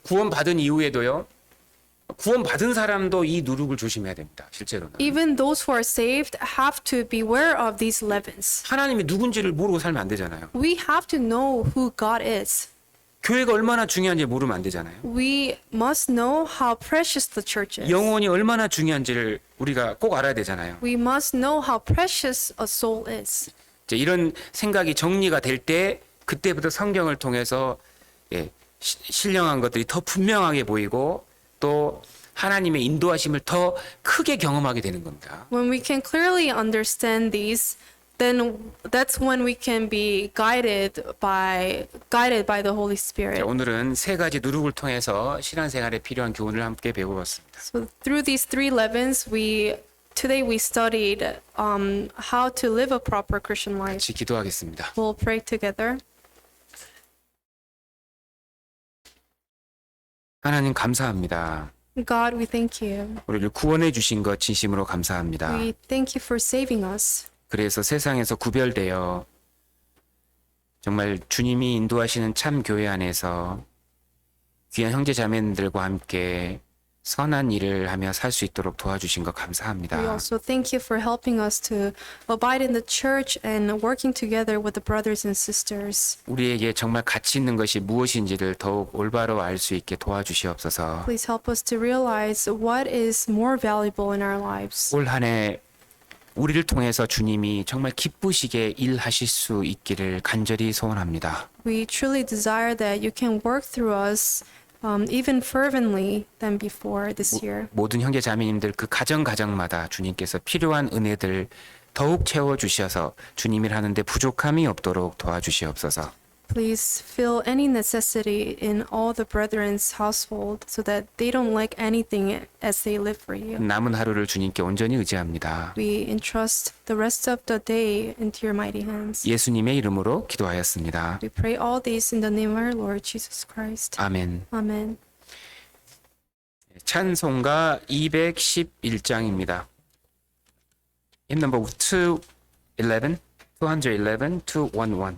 구원 받은 이후에도요. 구원 받은 사람도 이 누룩을 조심해야 됩니다. 실제로는. Even those who are saved have to beware of these leavens. 하나님이 누군지를 모르고 살면 안 되잖아요. We have to know who God is. 교회가 얼마나 중요한지 모르면 안 되잖아요. We must know how precious the church is. 영혼이 얼마나 중요한지를 우리가 꼭 알아야 되잖아요. We must know how precious a soul is. 이제 이런 생각이 정리가 될 때 그때부터 성경을 통해서 신령한 것들이 더 분명하게 보이고 또 하나님의 인도하심을 더 크게 경험하게 되는 겁니다. When we can clearly understand these, then that's when we can be guided by the Holy 자, Spirit. 오늘은 세 가지 누룩을 통해서 신앙생활에 필요한 교훈을 함께 배워봤습니다. So through these three leavens, today we studied how to live a proper Christian life. 같이 기도하겠습니다. We'll pray together. 하나님 감사합니다. God, we thank you. 우리를 구원해 주신 것 진심으로 감사합니다. We thank you for saving us. 그래서 세상에서 구별되어 정말 주님이 인도하시는 참 교회 안에서 귀한 형제 자매들과 함께 선한 일을 하며 살 수 있도록 도와주신 것 We 감사합니다. also thank you for helping us to abide in the church and working together with the brothers and sisters. 우리에게 정말 가치 있는 것이 무엇인지를 더욱 올바로 알 수 있게 도와주시옵소서. Please help us to realize what is more valuable in our lives. 올 한 해 우리를 통해서 주님이 정말 기쁘시게 일하실 수 있기를 간절히 소원합니다. We truly desire that you can work through us even fervently than before this year. 모든 형제 자매님들 그 가정마다 주님께서 필요한 은혜들 더욱 채워 주셔서 주님을 하는데 부족함이 없도록 도와주시옵소서. Please fill any necessity in all the brethren's household so that they don't lack anything as they live for you. 남은 하루를 주님께 온전히 의지합니다. We entrust the rest of the day into your mighty hands. 예수님의 이름으로 기도하였습니다. We pray all this in the name of our Lord Jesus Christ. 아멘. Amen. 찬송가 211장입니다. Hymn number 211, 211, 211.